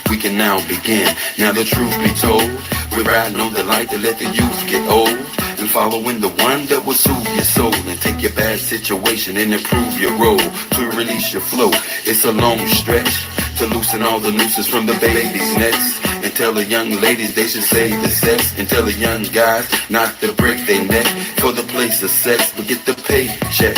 we can now begin. Now the truth be told, we're riding on the light to let the youth get old, and following the one that will soothe your soul and take your bad situation and improve your role to release your flow. It's a long stretch to loosen all the nooses from the baby's necks, and tell the young ladies they should save the sex, and tell the young guys not to break their neck for the place of sex, but get the paycheck.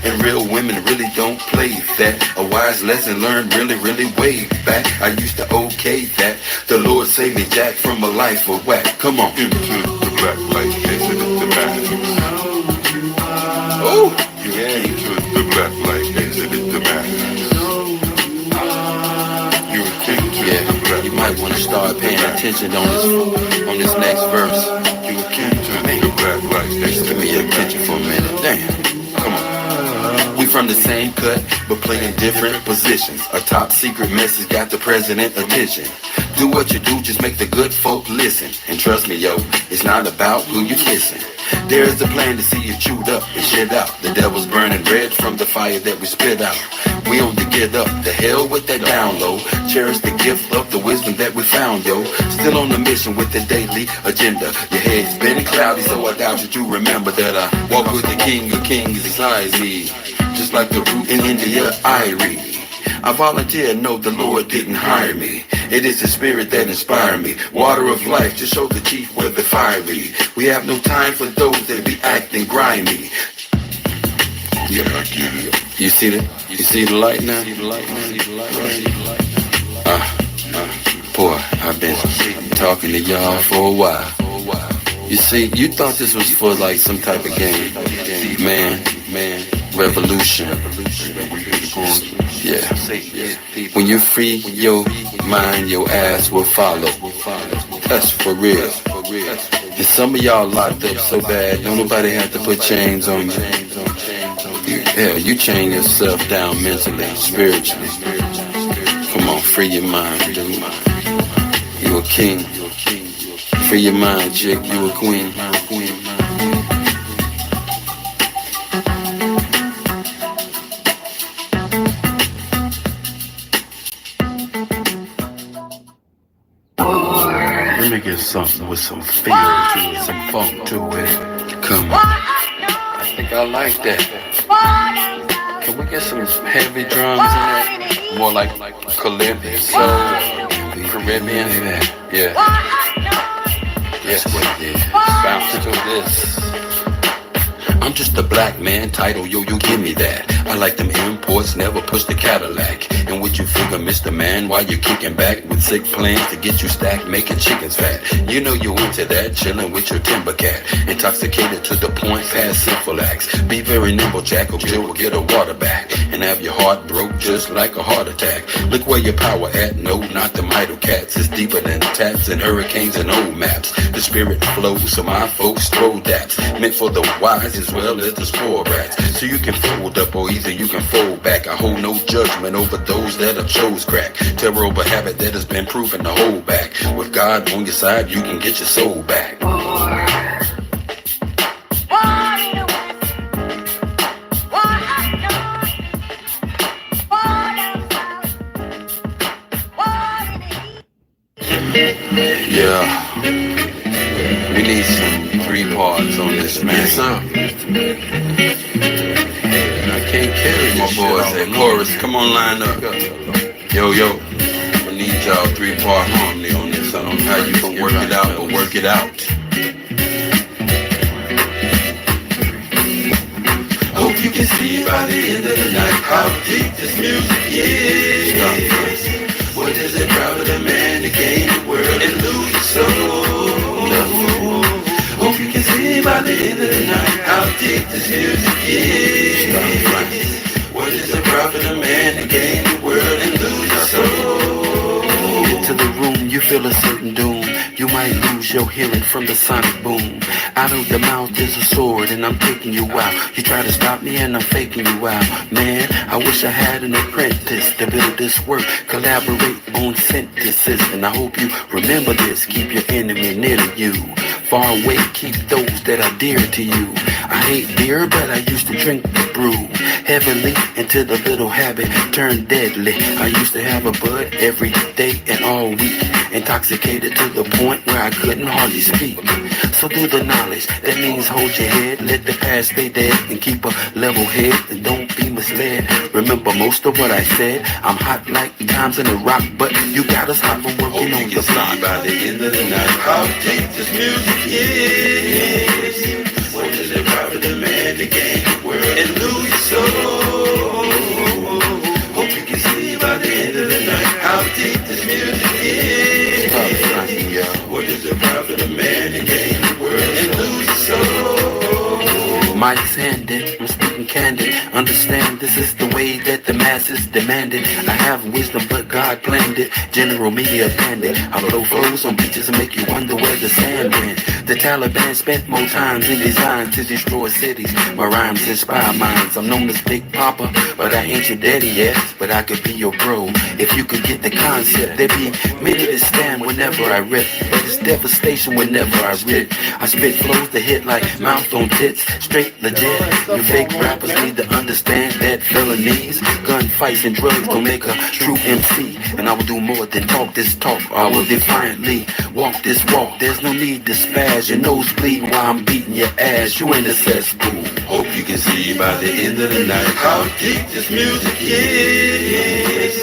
And real women really don't play that. A wise lesson learned really, really way back. I used to okay that. The Lord saved me, Jack, from a life of whack. Come on. Into the black light, exited the madness. Oh, Yeah, into the black light, exited the madness. You came to the black you might want to start paying attention on this next verse. You came to the black light, Just give me your attention for a minute. Damn. Come on. We from the same cut, but playing different positions. A top secret message got the president's attention. Do what you do, just make the good folk listen. And trust me, yo, it's not about who you kissing. There is a plan to see you chewed up and shit out. The devil's burning red from the fire that we spit out. We on to get up, the hell with that down low. Cherish the gift of the wisdom that we found, yo. Still on the mission with the daily agenda. Your head's been cloudy, so I doubt that you remember that I walk with the king of kings beside me. Just like the root in India, I read. I volunteer, know the Lord didn't hire me. It is the spirit that inspired me. Water of life to show the chief where the fiery. We have no time for those that be acting grimy. Yeah, I get it. You see the light now? Boy, I've been talking to y'all for a while. You see, you thought this was for like some type of game. Man, revolution. Yeah. When you free your mind, your ass will follow. That's for real. And some of y'all locked up so bad, don't nobody have to put chains on you. Yeah, you chain yourself down mentally, spiritually. Come on, free your mind, dude. You a king. Free your mind, chick. You a queen. Let me get something with some feel to it, some funk to it. Come on. I think I like that. Can we get some heavy drums in there? More like Calypso, Caribbean. Yeah. Yes, bounce to this. I'm just a black man, title, yo, you give me that. I like them imports, never push the Cadillac. And would you figure, Mr. Man, while you're kicking back with sick plans to get you stacked, making chickens fat? You know you into that, chilling with your timber cat, intoxicated to the point past sinful acts. Be very nimble, Jack, or Jill will get a water back and have your heart broke just like a heart attack. Look where your power at, no, not the idle cats. It's deeper than taps and hurricanes and old maps. The spirit flows, so my folks throw daps, meant for the wise as well as the spoil rats. So you can fold up or either you can fold back. I hold no judgment over those that have chose crack. Terror over habit that has been proven to hold back. With God on your side, you can get your soul back. Yeah, we need some 3 parts on this, man. Yes, sir. I can't carry my boys at chorus. Come on, line up. Yo, I need y'all 3-part harmony on this. I don't know how you can work it out, but work it out. Hope you can see by the end of the night how deep this music is. What is it, proud of the man to gain the world and lose your soul? Hope you can see by the end of the night how deep this music is. What is the profit of man to gain the world and lose your soul? Get to the room, you feel a certain doom. You might lose your hearing from the sonic boom. Out of the mouth is a sword and I'm taking you out. You try to stop me and I'm faking you out. Man, I wish I had an apprentice to build this work. Collaborate on synthesis. And I hope you remember this. Keep your enemy near to you. Far away, keep those that are dear to you. I hate beer, but I used to drink brewed heavily into the little habit turned deadly. I used to have a bud every day and all week, intoxicated to the point where I couldn't hardly speak. So through the knowledge, that means hold your head, let the past stay dead, and keep a level head, and don't be misled. Remember most of what I said. I'm hot like times in the rock, but you got us hot from working on the block. By the end of the night, how deep this music is. What is it for the man to gain the world and lose your soul? Hope you can see by the end of the night how deep this music is. What is it for the man to gain the world and lose your soul? Mike's handed, I'm speaking candid. Understand this is the way that the masses demand it. I have wisdom, but God planned it. General media bandit. I blow flows on beaches and make you wonder where the sand went. The Taliban spent more times in design to destroy cities. My rhymes inspire minds. I'm known as Big Papa, but I ain't your daddy yet. But I could be your bro if you could get the concept. There be many that stand whenever I rip, but it's devastation whenever I rip. I spit flows that hit like mouth on tits, straight legit. You fake rappers need to understand that felonies, gunfights and drugs don't make a true MC. And I will do more than talk this talk. I will defiantly walk this walk. There's no need to spaz. Your nose bleeding while I'm beating your ass. You in the cesspool. Hope you can see by the end of the night how deep this music is.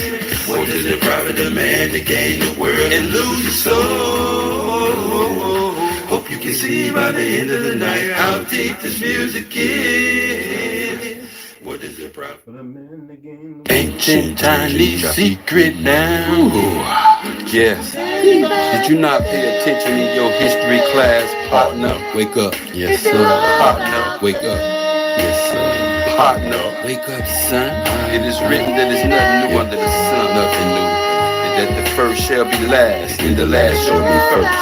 What does it profit a man to gain the world and lose his soul? Hope you can see by the end of the night how deep this music is. What does it profit a man to gain the world? Ancient tiny secret now. Yes. Did you not pay attention in your history class, partner? Wake up. Yes, sir. Partner, wake up. Yes, sir. Partner, wake up, son. It is written that there's nothing new under the sun. Nothing new. And that the first shall be last, and the last shall be first.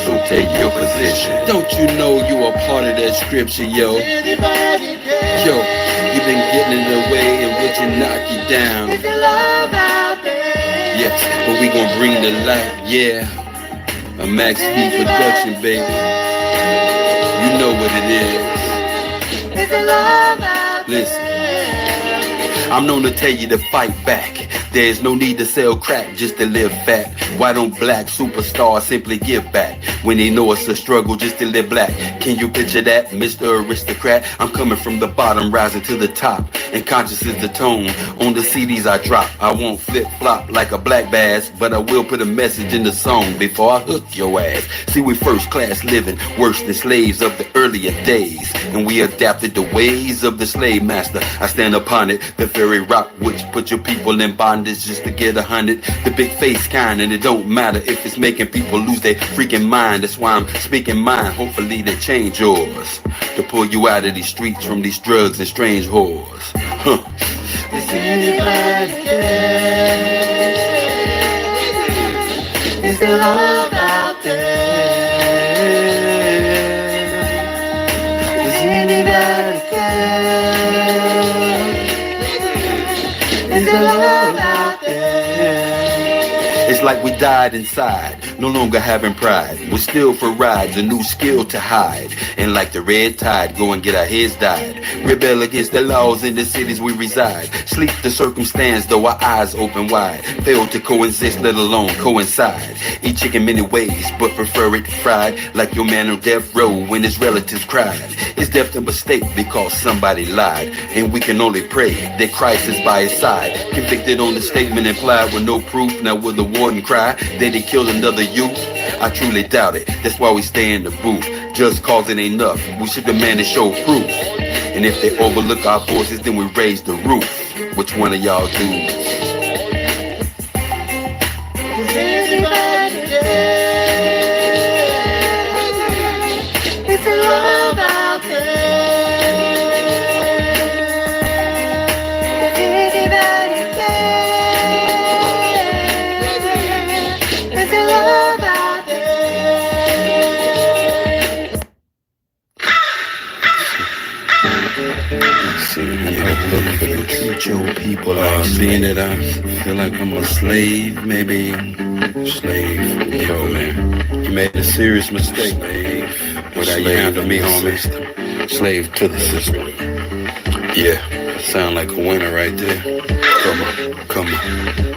So take your position. Don't you know you are part of that scripture, yo? Yo, you've been getting in the way and what you knock you down. Yes, but we gon' bring the light, yeah. A Max B production, baby. You know what it is. Listen, I'm known to tell you to fight back. There's no need to sell crack just to live fat. Why don't black superstars simply give back when they know it's a struggle just to live black? Can you picture that, Mr. Aristocrat? I'm coming from the bottom, rising to the top, and conscious is the tone on the CDs I drop. I won't flip-flop like a black bass, but I will put a message in the song before I hook your ass. See, we first-class living, worse than slaves of the earlier days, and we adapted the ways of the slave master. I stand upon it, the very rock which put your people in bondage just to get 100. The big face kind, and it don't matter if it's making people lose their freaking mind. That's why I'm speaking mine. Hopefully they change yours to pull you out of these streets from these drugs and strange whores. Huh. Is anybody care? Is there love out there? Does anybody care? Is there love out there? It's like we died inside, no longer having pride. We're still for rides, a new skill to hide. And like the red tide, go and get our heads dyed. Rebel against the laws in the cities we reside. Sleep the circumstance, though our eyes open wide. Fail to coexist, let alone coincide. Eat chicken many ways, but prefer it fried. Like your man on death row when his relatives cried. It's death a mistake because somebody lied. And we can only pray that Christ is by his side. Convicted on the statement implied with no proof. Now will the warden cry that he killed another youth? I truly doubt it. That's why we stay in the booth. Just cause it ain't enough. We should demand and show proof. And if they overlook our voices, then we raise the roof. Which one of y'all do? Is anybody there? Is there love out there? Is anybody there? Is there love out there? Treat your people like being that I feel like I'm a slave, maybe slave. Yo, man, you made a serious mistake, slave. With how you handle me, homie. Slave to the system. Yeah, that sound like a winner right there. Come on, come on.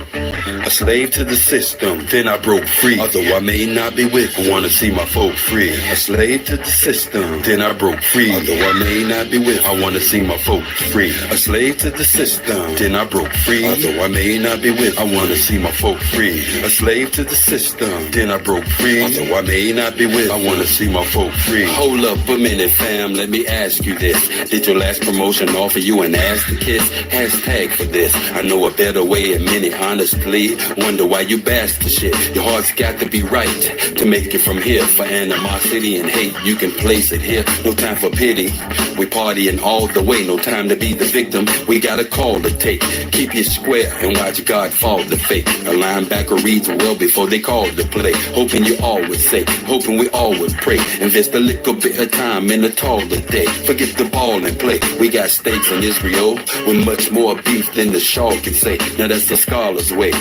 A slave to the system, then I broke free. Although I may not be with, I wanna see my folk free. A slave to the system, then I broke free. Although I may not be with, I wanna see my folk free. A slave to the system, then I broke free. Although I may not be with, I wanna see my folk free. A slave to the system, then I broke free. Although I may not be with, I wanna see my folk free. Hold up a minute, fam, let me ask you this. Did your last promotion offer you an ass to kiss? Hashtag for this. I know a better way in many, honestly. Wonder why you bash the shit. Your heart's got to be right to make it from here. For animosity and hate, you can place it here. No time for pity. We partying all the way. No time to be the victim. We got a call to take. Keep it square and watch God fall to fate. A linebacker reads well before they call the play. Hoping you always say, hoping we always pray. Invest a little bit of time in a taller day. Forget the ball and play. We got stakes in Israel with much more beef than the Shaw can say. Now that's the scholar's way.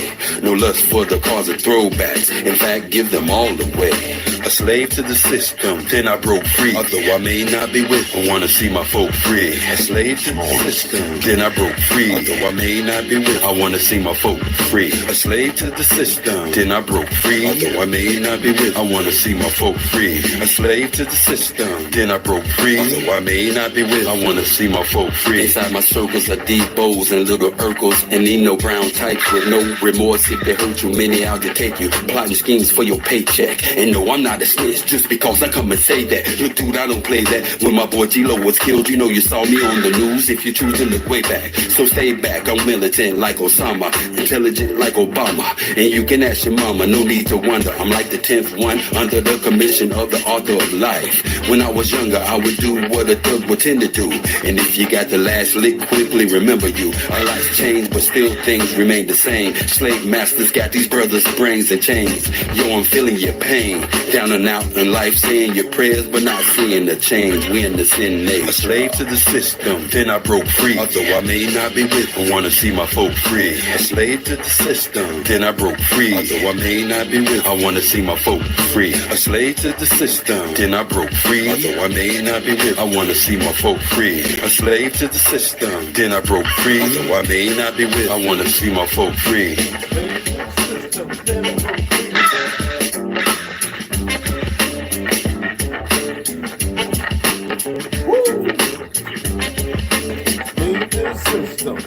No lust for the cause of throwbacks. In fact, give them all away. A slave to the system, then I broke free. Although I may not be with, I wanna see my folk free. A slave to the system, then I broke free. Although I may not be with, I wanna see my folk free. A slave to the system, then I broke free. Although I may not be with, I wanna see my folk free. A slave to the system, then I broke free. Although I may not be with, I wanna see my folk free. Inside my circles are deep bows and little Urkels, and need no brown types with no remorse. If they hurt you, many out to take you. Plotting schemes for your paycheck. And no, I'm not a snitch just because I come and say that. Look, dude, I don't play that. When my boy G-Lo was killed, you know you saw me on the news. If you choose to look way back, so stay back. I'm militant like Osama, intelligent like Obama. And you can ask your mama, no need to wonder. I'm like the 10th one under the commission of the author of life. When I was younger, I would do what a thug would tend to do. And if you got the last lick, quickly remember you. Our lives change, but still things remain the same. Slave masters got these brothers' brains and chains. Yo, I'm feeling your pain. Down and out in life, saying your prayers, but not seeing the change. We in the sin age. A slave to the system, then I broke free. Although I may not be with, I wanna see my folk free. A slave to the system, then I broke free. Although I may not be with, I wanna see my folk free. A slave to the system, then I broke free. Although I may not be with, I wanna see my folk free. A slave to the system, then I broke free. Although I may not be with, I wanna see my folk free. System.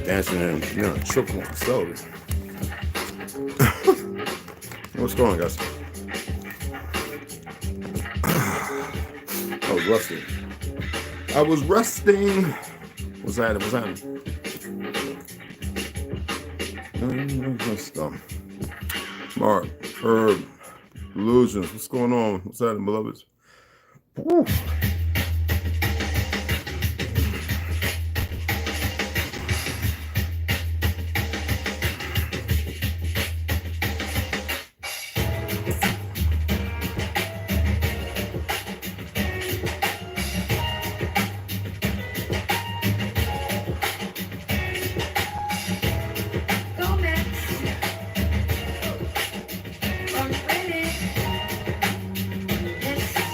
Dancing in, triple facility. What's going on, guys? I was resting. What's that? Mark, Herb, Illusions. What's going on? What's happening, beloveds? Woo.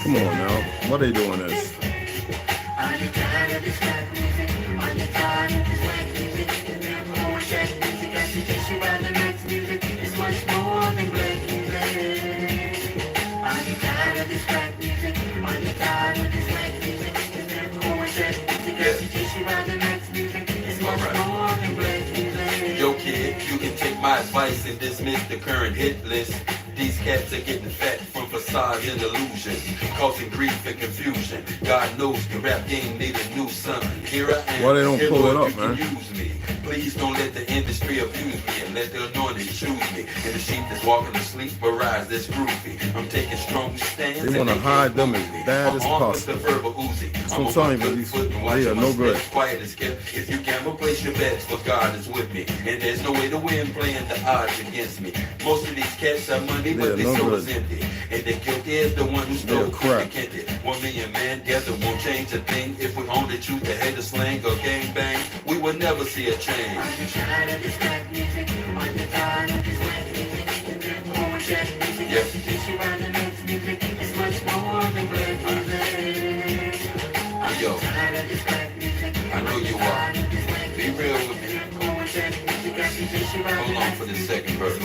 Come on now. Why are they doing this? Yo kid, you can take my advice and dismiss the current hit list. These cats are getting fat from facades and illusions, causing grief and confusion. God knows the rap game need a new son. Here I am. Why they don't pull it up, you man? Can use me. Please don't let the industry abuse me and let the anointed choose me. And the sheep that's walking to sleep arise, that's groovy. I'm taking strong stands. They want to hide them as bad as possible. So I'm telling you, they are no good. Quiet as kept. If you gamble, place your bets, for God is with me. And there's no way to win playing the odds against me. Most of these cats have money, but they soul is empty. And the guilty is the one who stole crap. 1 million man gather won't change a thing. If we own the truth, the hate of slang or gang bang, we will never see a change. Yo, I know you are. Be real with me. Hold on for the second verse.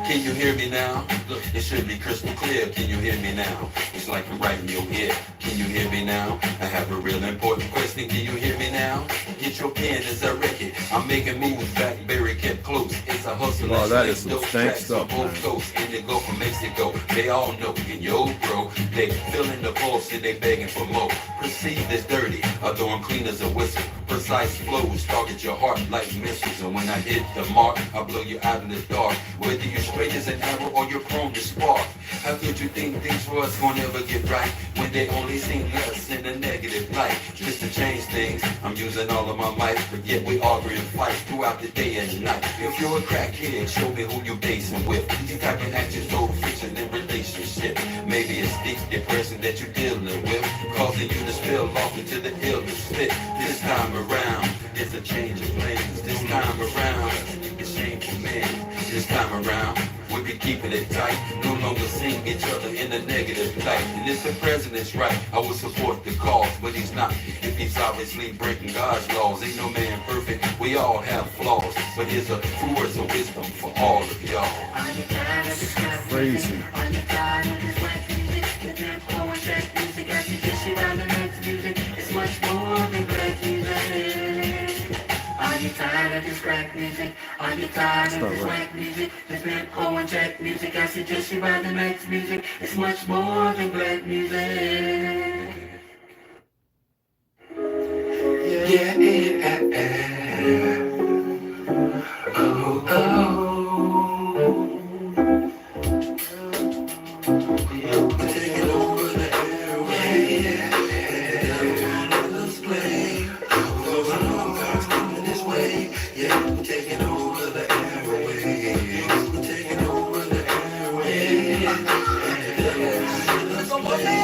Can you hear me now? Look, it should be crystal clear. Can you hear me now? It's like you're right in your ear. Can you hear me now? I have a real important question. Can you hear me now? Get your pen as I wreck it. I'm making moves, Blackberry kept close. It's a hustle. Oh, that is some stank stuff, man. Both coasts, in the Gulf of Mexico. They all know in yo, bro. They feeling the pulse and they begging for more. Perceived as dirty, although I'm clean as a whistle. Precise flows target your heart like missiles. And when I hit the mark, I blow you out in the dark. Whether you're straight as an arrow or you're prone to spark. How could you think things for us won't ever get right when they only seen us in a negative light? Just to change things, I'm using all of my might, but yet we argue and fight throughout the day and night. If you're a crackhead, show me who you're basing with. You type of actions, no friction in relationship. Maybe it's deep depression that you're dealing with, causing you to spill off into the illness fit. This time around, it's a change of plans. This time around, it's shameful man. This time around, we'll be keeping it tight. No longer seeing each other in a negative light. And if the president's right, I will support the cause. But he's not, if he's obviously breaking God's laws. Ain't no man perfect, we all have flaws. But here's a few words of wisdom for all of y'all. Crazy. It's much more than black music. Are you tired of this crack music? Are you tired of this whack music? This Red Ho and Jack music. I suggest you buy the next music. It's much more than black music. Oh, oh. We're taking over the airwaves. Let's play. God's coming this way. Yeah, we're taking over the airwaves. We're taking over the airwaves. Let's play.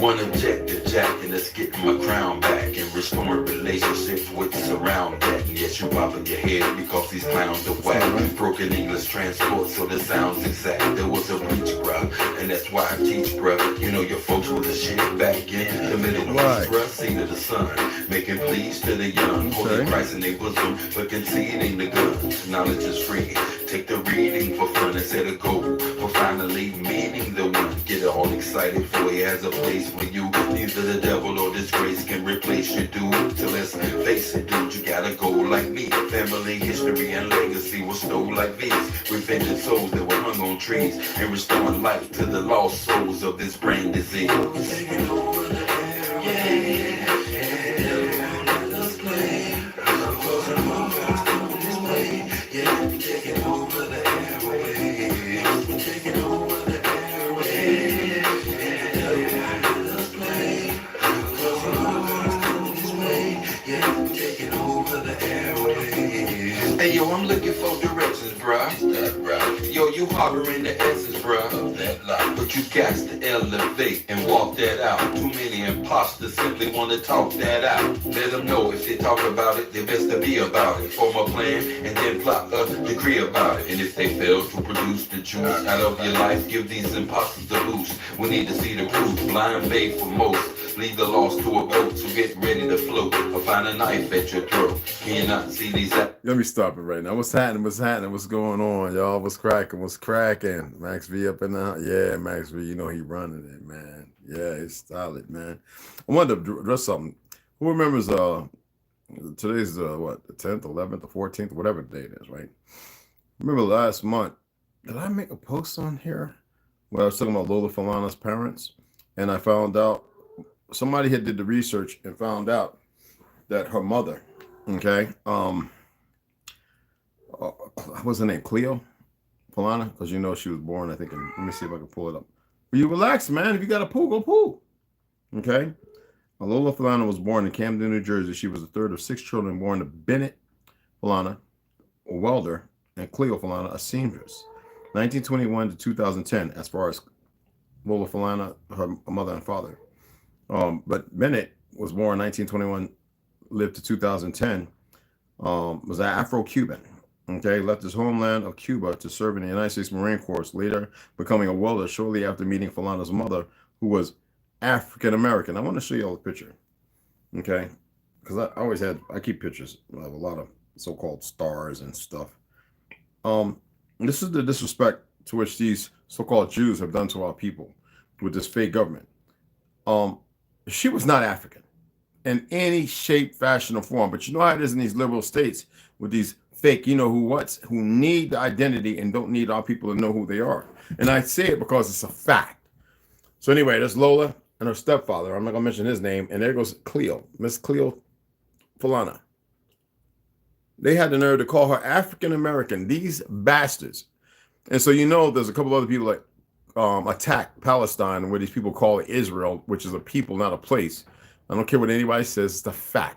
One objective, Jack, and let's get my crown back and restoring relationships with surround that. Yes, you bobbing your head because these clowns are whack. Broken English transport, so the sound's exact. There was a reach, bruh, and that's why I teach, bruh. You know your folks with the shit back in the middle of the bruh, seat of the sun, making pleas to the young, holding Christ in their bosom, but conceding the guns. Knowledge is free. Take the reading for fun and set a goal for finally meeting the one. Get all excited for he has a place for you. Neither the devil or disgrace can replace you, dude. So let's face it, dude, you gotta go like me. Family, history, and legacy was stole like these. Revenging souls that were hung on trees and restoring life to the lost souls of this brain disease. Taking over the airwaves. Let's play. God's coming this way. Yeah, we're taking over the airwaves. We're taking over the airwaves. Let's play. God's coming this way. Yeah, we're taking over the airwaves. Hey yo, I'm looking for directions, bruh. That right. Yo, you harboring the essence, bruh, of that life. But you got to elevate and walk that out. Too many imposters simply want to talk that out. Let them know if they talk about it, they best to be about it. Form a plan and then plot a decree about it. And if they fail to produce the juice out of your life, give these imposters a boost. We need to see the proof. Blind faith for most. Leave the lost to a boat, so get ready to float or find a knife at your throat. Can you not see these? Let me stop it right now. What's happening? What's happening? What's going on, y'all? What's cracking? What's cracking? Max V up in the yeah, Max V. You know he running it, man. Yeah, it's solid, man. I wanted to address something. Who remembers? Today's what? The 10th, 11th, the 14th, whatever the date is, right? Remember last month? Did I make a post on here where I was talking about Lola Falana's parents, and I found out somebody had did the research and found out that her mother, okay, what's her name, Cleo Falana, because you know she was born, I think, let me see if I can pull it up. Will you relax, man? If you got a pool, go pool. Okay. Lola Falana was born in Camden, New Jersey. She was the third of 6 children born to Bennett Falana, a welder, and Cleo Falana, a seamstress. 1921 to 2010, as far as Lola Falana, her mother and father. But Bennett was born in 1921, lived to 2010, was an Afro-Cuban. Okay, left his homeland of Cuba to serve in the United States Marine Corps, later becoming a welder shortly after meeting Philana's mother, who was African-American. I want to show you all the picture, okay? Because I keep pictures of a lot of so-called stars and stuff. This is the disrespect to which these so-called Jews have done to our people with this fake government. She was not African in any shape, fashion, or form. But you know how it is in these liberal states with these fake, who need the identity and don't need our people to know who they are. And I say it because it's a fact. So anyway, there's Lola and her stepfather. I'm not gonna mention his name. And there goes Cleo, Miss Cleo Philana. They had the nerve to call her African American. These bastards. And so there's a couple other people that attack Palestine, where these people call it Israel, which is a people, not a place. I don't care what anybody says, it's the fact.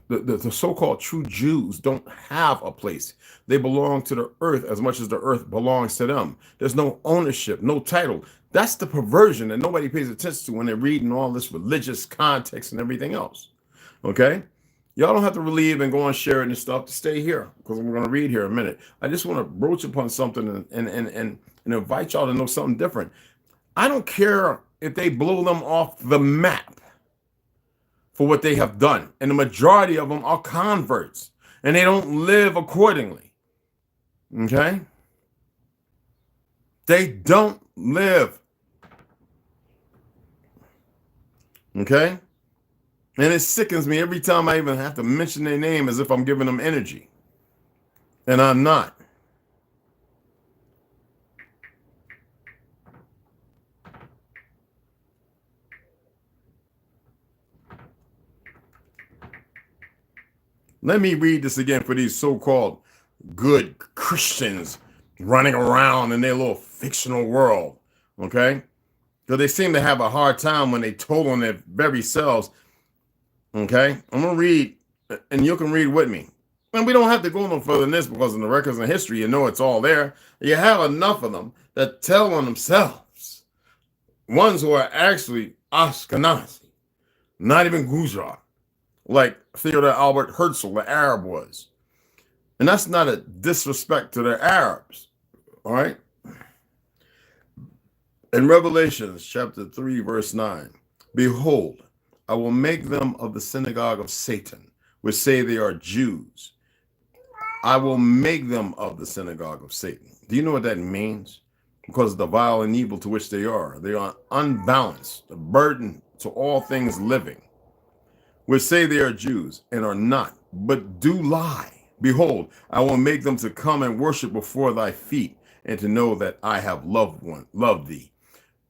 The so-called true Jews don't have a place. They belong to the earth as much as the earth belongs to them. There's no ownership, no title. That's the perversion that nobody pays attention to when they're reading all this religious context and everything else. Okay? Y'all don't have to relieve and go on sharing this stuff to stay here, because we're going to read here in a minute. I just want to broach upon something and invite y'all to know something different. I don't care if they blow them off the map for what they have done. And the majority of them are converts, and they don't live accordingly. Okay? They don't live. Okay? And it sickens me every time I even have to mention their name, as if I'm giving them energy. And I'm not. Let me read this again for these so-called good Christians running around in their little fictional world, okay? Because they seem to have a hard time when they told on their very selves, okay? I'm going to read, and you can read with me. And we don't have to go no further than this, because in the records and history, it's all there. You have enough of them that tell on themselves. Ones who are actually Ashkenazi, not even Gujarat, like Theodore Albert Herzl, the Arab was. And that's not a disrespect to the Arabs, all right? In Revelations chapter 3, verse 9, behold, I will make them of the synagogue of Satan, which say they are Jews. I will make them of the synagogue of Satan. Do you know what that means? Because of the vile and evil to which they are. They are unbalanced, a burden to all things living, which say they are Jews and are not, but do lie. Behold, I will make them to come and worship before thy feet, and to know that I have loved thee.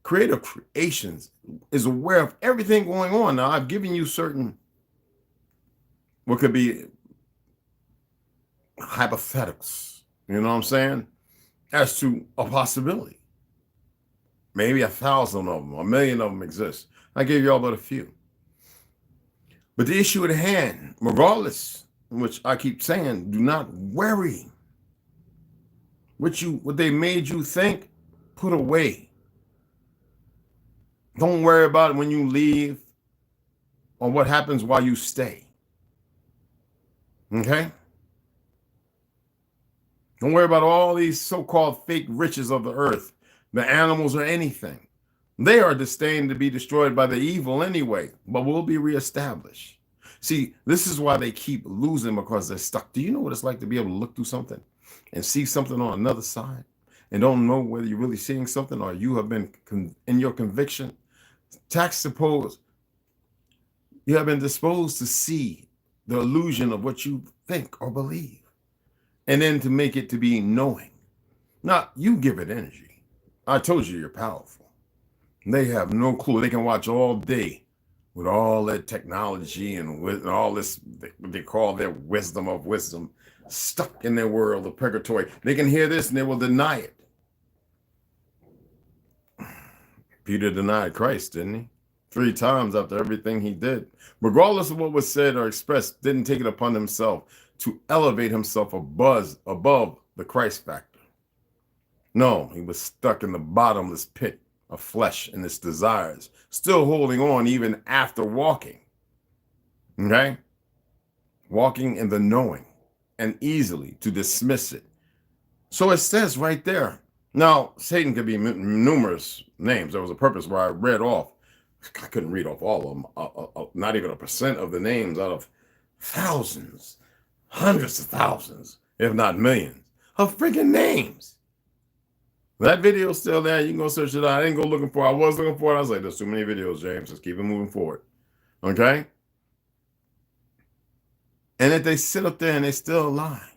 Creative Creations is aware of everything going on. Now, I've given you certain, what could be hypotheticals, you know what I'm saying, as to a possibility. Maybe 1,000 of them, 1,000,000 of them exist. I gave you all but a few. But the issue at hand, regardless, which I keep saying, do not worry. What they made you think, put away. Don't worry about it when you leave, or what happens while you stay. Okay? Don't worry about all these so-called fake riches of the earth, the animals or anything. They are destined to be destroyed by the evil anyway, but will be reestablished. See, this is why they keep losing, because they're stuck. Do you know what it's like to be able to look through something and see something on another side and don't know whether you're really seeing something or you have been in your conviction? Suppose you have been disposed to see the illusion of what you think or believe, and then to make it to be knowing. Now, you give it energy. I told you you're powerful. They have no clue. They can watch all day with all that technology and all this, what they call their wisdom of wisdom, stuck in their world of purgatory. They can hear this and they will deny it. Peter denied Christ, didn't he? 3 times after everything he did. Regardless of what was said or expressed, didn't take it upon himself to elevate himself above the Christ factor. No, he was stuck in the bottomless pit of flesh and its desires, still holding on even after walking. Okay? Walking in the knowing and easily to dismiss it. So it says right there. Now, Satan could be numerous names. There was a purpose where I read off. I couldn't read off all of them. Not even 1% of the names out of thousands, hundreds of thousands, if not millions, of freaking names. That video's still there. You can go search it out. I didn't go looking for it. I was looking for it. I was like, there's too many videos, James. Let's keep it moving forward. Okay? And if they sit up there and they still lie.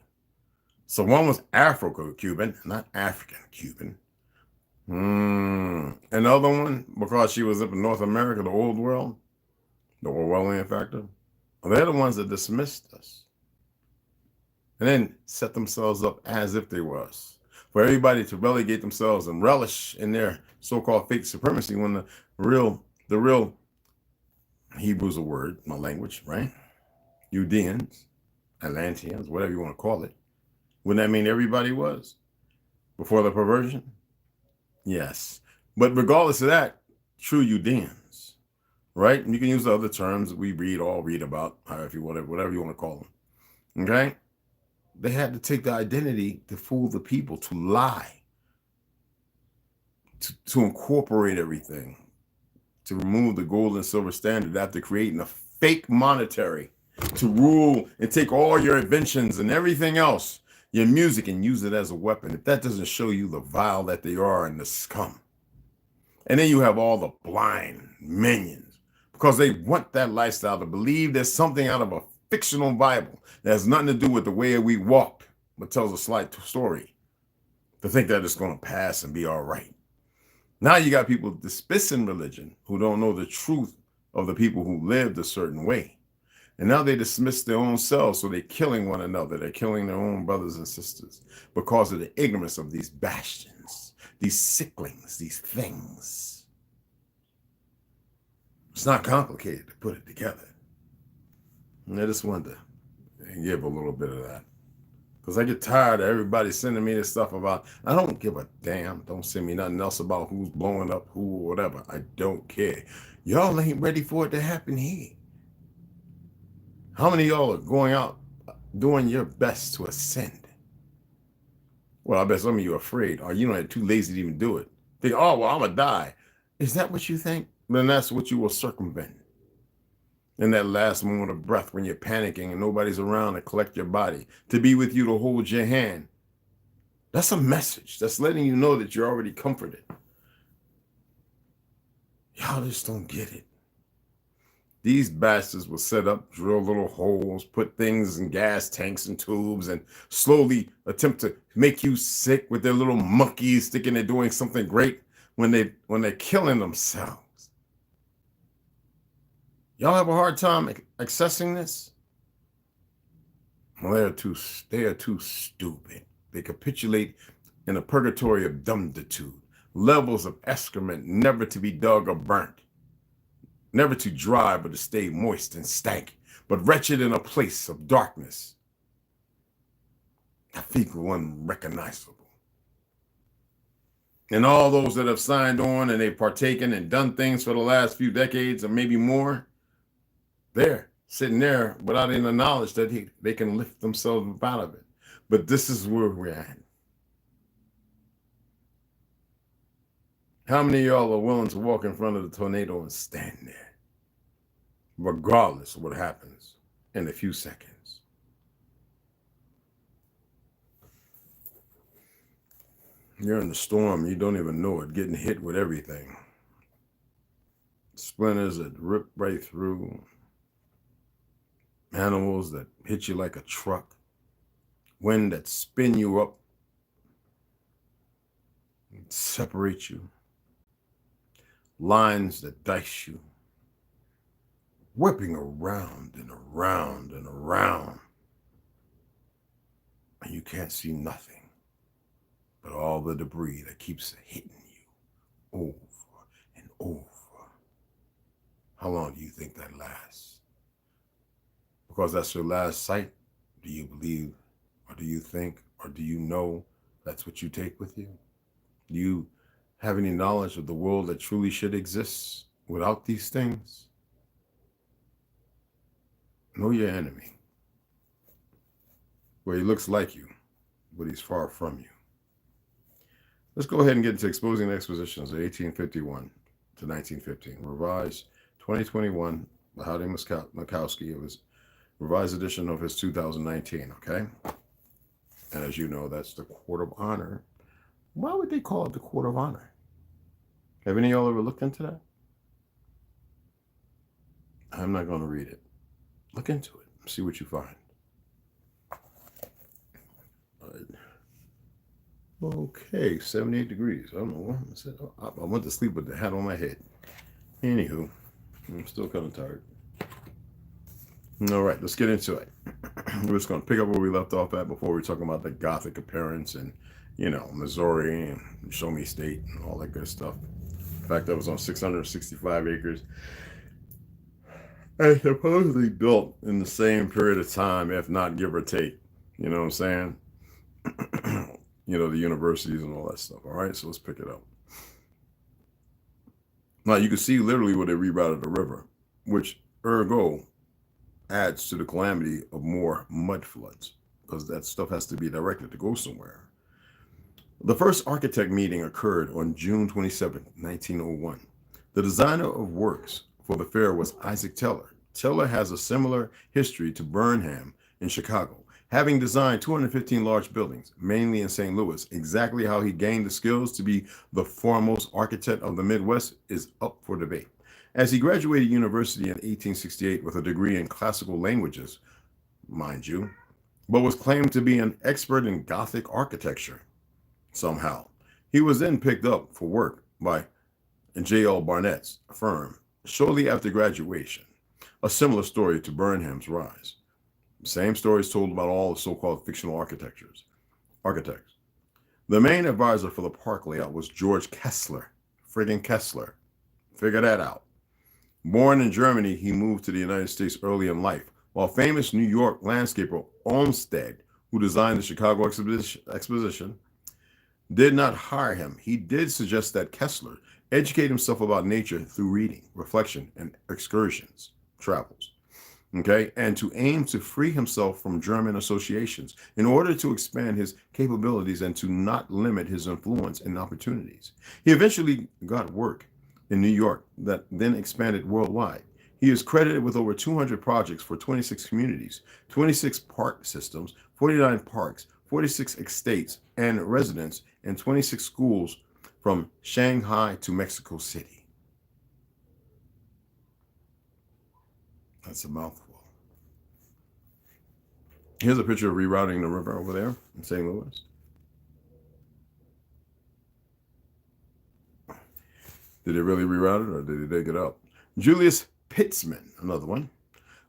So one was Afro-Cuban, not African-Cuban. Another one, because she was up in North America, the old world, the Orwellian factor. They're the ones that dismissed us. And then set themselves up as if they were us. For everybody to relegate themselves and relish in their so-called fake supremacy when the real Hebrew's a word, my language, right? Judeans, Atlanteans, whatever you want to call it. Wouldn't that mean everybody was before the perversion? Yes. But regardless of that, true Judeans, right? And you can use the other terms that we read about, however you whatever you want to call them. Okay? They had to take the identity to fool the people, to lie, to incorporate everything, to remove the gold and silver standard after creating a fake monetary to rule and take all your inventions and everything else, your music, and use it as a weapon. If that doesn't show you the vile that they are and the scum. And then you have all the blind minions because they want that lifestyle to believe there's something out of a fictional Bible that has nothing to do with the way we walked, but tells a slight story, to think that it's going to pass and be all right. Now you got people dismissing religion who don't know the truth of the people who lived a certain way. And now they dismiss their own selves, so they're killing one another. They're killing their own brothers and sisters because of the ignorance of these bastions, these sicklings, these things. It's not complicated to put it together. And I just wanted to give a little bit of that. Because I get tired of everybody sending me this stuff about, I don't give a damn. Don't send me nothing else about who's blowing up who or whatever. I don't care. Y'all ain't ready for it to happen here. How many of y'all are going out doing your best to ascend? Well, I bet some of you are afraid, or you know, too lazy to even do it. Think, oh, well, I'm going to die. Is that what you think? Then that's what you will circumvent. In that last moment of breath when you're panicking and nobody's around to collect your body, to be with you, to hold your hand. That's a message. That's letting you know that you're already comforted. Y'all just don't get it. These bastards will set up, drill little holes, put things in gas tanks and tubes, and slowly attempt to make you sick with their little monkeys thinking they're doing something great when they're killing themselves. Y'all have a hard time accessing this? Well, they are too stupid. They capitulate in a purgatory of dumbitude, levels of excrement never to be dug or burnt, never to dry but to stay moist and stank, but wretched in a place of darkness. I think unrecognizable. And all those that have signed on and they've partaken and done things for the last few decades or maybe more, they're sitting there without any knowledge that they can lift themselves up out of it. But this is where we're at. How many of y'all are willing to walk in front of the tornado and stand there, regardless of what happens in a few seconds? You're in the storm, you don't even know it, getting hit with everything. Splinters that rip right through. Animals that hit you like a truck. Wind that spin you up. And separate you. Lines that dice you. Whipping around and around and around. And you can't see nothing but all the debris that keeps hitting you over and over. How long do you think that lasts? Because that's your last sight? Do you believe, or do you think, or do you know that's what you take with you? Do you have any knowledge of the world that truly should exist without these things? Know your enemy. Well, he looks like you, but he's far from you. Let's go ahead and get into exposing expositions of 1851 to 1915. Revised 2021 by Howdy Mikowski. It was revised edition of his 2019, okay? And as you know, that's the Court of Honor. Why would they call it the Court of Honor? Have any of y'all ever looked into that? I'm not going to read it. Look into it. See what you find. Okay, 78 degrees. I don't know. I went to sleep with the hat on my head. Anywho, I'm still kind of tired. All right, let's get into it. We're just going to pick up where we left off at before we talk about the Gothic appearance and, you know, Missouri and Show Me State and all that good stuff. In fact, that was on 665 acres. And supposedly built in the same period of time, if not give or take. You know what I'm saying? You know, the universities and all that stuff. All right, so let's pick it up. Now, you can see literally where they rerouted the river, which ergo adds to the calamity of more mud floods, because that stuff has to be directed to go somewhere. The first architect meeting occurred on June 27, 1901. The designer of works for the fair was Isaac Teller. Teller has a similar history to Burnham in Chicago, having designed 215 large buildings, mainly in St. Louis. Exactly how he gained the skills to be the foremost architect of the Midwest is up for debate. As he graduated university in 1868 with a degree in classical languages, mind you, but was claimed to be an expert in Gothic architecture somehow. He was then picked up for work by J.L. Barnett's firm shortly after graduation. A similar story to Burnham's rise. Same stories told about all the so-called fictional architects. The main advisor for the park layout was George Kessler. Friggin' Kessler. Figure that out. Born in Germany, he moved to the United States early in life, while famous New York landscaper Olmsted, who designed the Chicago Exposition, did not hire him. He did suggest that Kessler educate himself about nature through reading, reflection, and excursions, travels. Okay, and to aim to free himself from German associations in order to expand his capabilities and to not limit his influence and opportunities. He eventually got work in New York that then expanded worldwide. He is credited with over 200 projects for 26 communities, 26 park systems, 49 parks, 46 estates and residents, and 26 schools from Shanghai to Mexico City. That's a mouthful. Here's a picture of rerouting the river over there in St. Louis. Did they really reroute it or did they dig it up? Julius Pitzman,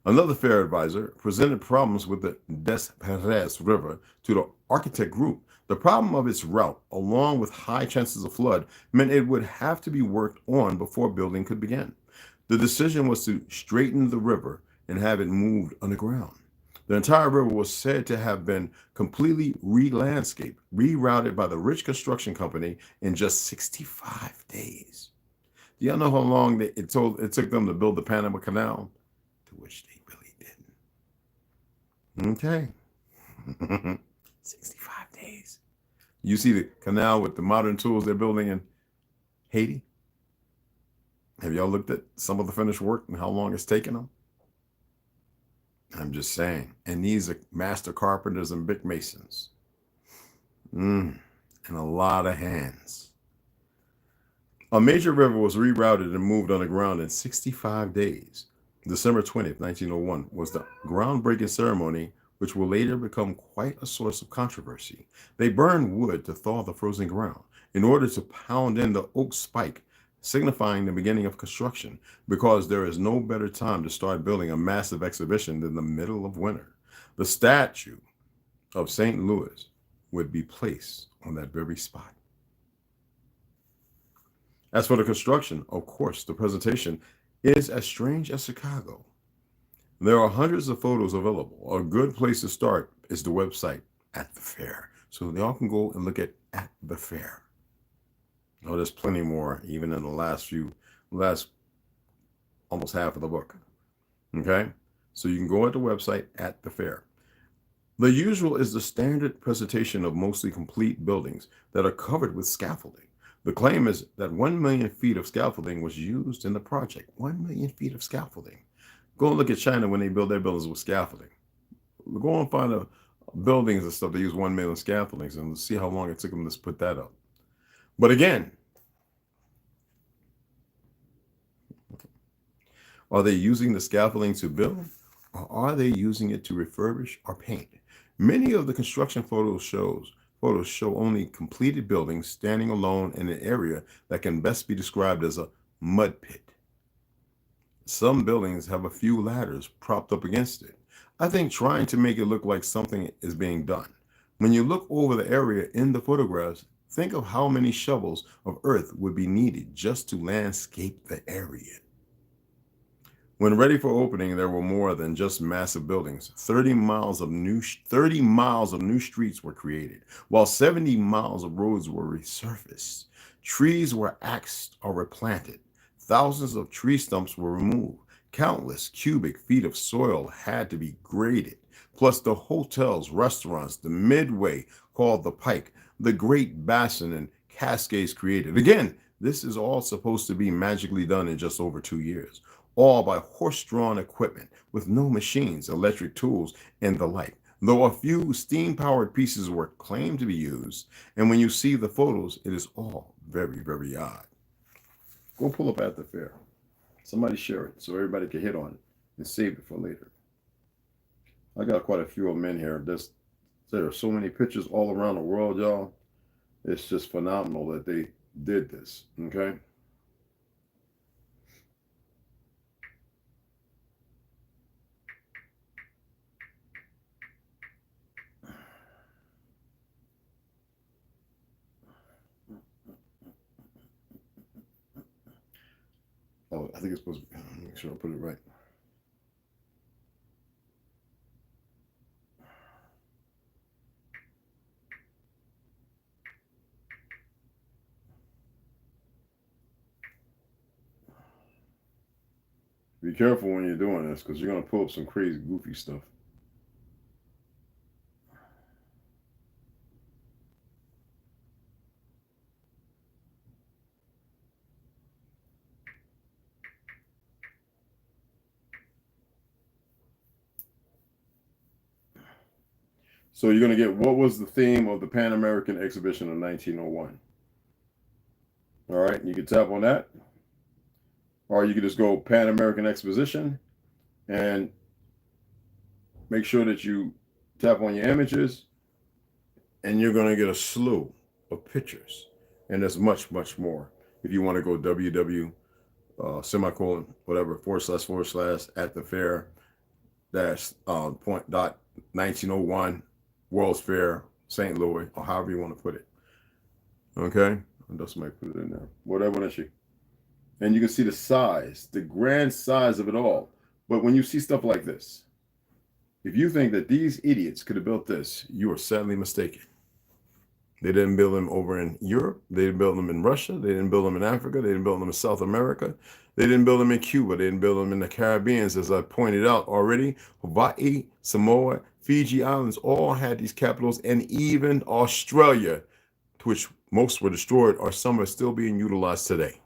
another fair advisor, presented problems with the Des Peres River to the architect group. The problem of its route, along with high chances of flood, meant it would have to be worked on before building could begin. The decision was to straighten the river and have it moved underground. The entire river was said to have been completely re-landscaped, rerouted by the Rich Construction Company in just 65 days. Do y'all know how long it took them to build the Panama Canal? To which they really didn't. Okay. 65 days. You see the canal with the modern tools they're building in Haiti? Have y'all looked at some of the finished work and how long it's taken them? I'm just saying. And these are master carpenters and brick masons. And a lot of hands. A major river was rerouted and moved underground in 65 days. December 20th, 1901 was the groundbreaking ceremony, which will later become quite a source of controversy. They burned wood to thaw the frozen ground in order to pound in the oak spike, signifying the beginning of construction, because there is no better time to start building a massive exhibition than the middle of winter. The statue of St. Louis would be placed on that very spot. As for the construction, of course, the presentation is as strange as Chicago. There are hundreds of photos available. A good place to start is the website at the fair. So they all can go and look at the fair. Oh, there's plenty more, even in the last almost half of the book. Okay? So you can go at the website at the fair. The usual is the standard presentation of mostly complete buildings that are covered with scaffolding. The claim is that 1 million feet of scaffolding was used in the project. 1 million feet of scaffolding. Go and look at China when they build their buildings with scaffolding. Go and find buildings and stuff that use 1 million scaffoldings and see how long it took them to put that up. But again, are they using the scaffolding to build, or are they using it to refurbish or paint? Many of the construction photos show only completed buildings standing alone in an area that can best be described as a mud pit. Some buildings have a few ladders propped up against it, I think trying to make it look like something is being done. When you look over the area in the photographs, think of how many shovels of earth would be needed just to landscape the area. When ready for opening, there were more than just massive buildings. 30 miles of new streets were created, while 70 miles of roads were resurfaced. Trees were axed or replanted. Thousands of tree stumps were removed. Countless cubic feet of soil had to be graded. Plus the hotels, restaurants, the midway called the Pike, the Great Basin and Cascades created. Again, this is all supposed to be magically done in just over 2 years. All by horse-drawn equipment with no machines, electric tools, and the like, though a few steam-powered pieces were claimed to be used, and when you see the photos, it is all very, very odd. Go pull up at the fair. Somebody share it so everybody can hit on it and save it for later. I got quite a few of them in here. There are so many pictures all around the world, y'all. It's just phenomenal that they did this, okay? Oh, I think it's supposed to be, make sure I put it right. Be careful when you're doing this because you're going to pull up some crazy, goofy stuff. So you're going to get what was the theme of the Pan American exhibition in 1901. All right, you can tap on that. Or you can just go Pan American Exposition and make sure that you tap on your images, and you're going to get a slew of pictures. And there's much, much more. If you want to go www semicolon whatever / at the fair dash point dot 1901 World's Fair St. Louis, or however you want to put it. Okay, and just might put it in there, whatever that you. And you can see the size, the grand size of it all. But when you see stuff like this, if you think that these idiots could have built this, you are sadly mistaken. They didn't build them over in Europe. They didn't build them in Russia. They didn't build them in Africa. They didn't build them in South America. They didn't build them in Cuba. They didn't build them in the Caribbean, as I pointed out already. Hawaii, Samoa, Fiji Islands all had these capitals, and even Australia, to which most were destroyed, or some are still being utilized today.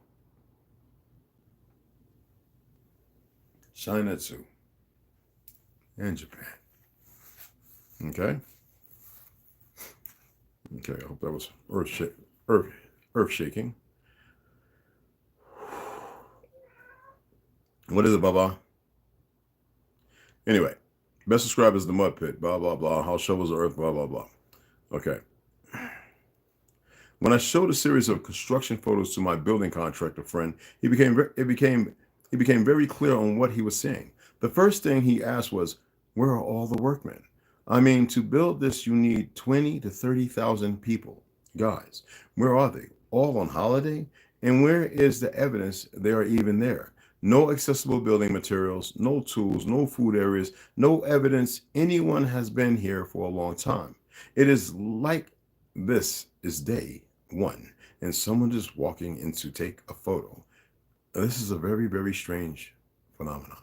China too, and Japan. Okay. Okay, I hope that was earth shaking. What is it, Baba? Anyway, best described as the mud pit, blah, blah, blah, how shovels the earth, blah, blah, blah. Okay. When I showed a series of construction photos to my building contractor friend, it became very clear on what he was saying. The first thing he asked was, where are all the workmen? I mean, to build this, you need 20 to 30,000 people. Guys, where are they? All on holiday? And where is the evidence they are even there? No accessible building materials, no tools, no food areas, no evidence anyone has been here for a long time. It is like this is day one. and someone just walking in to take a photo. This is a very, very strange phenomenon.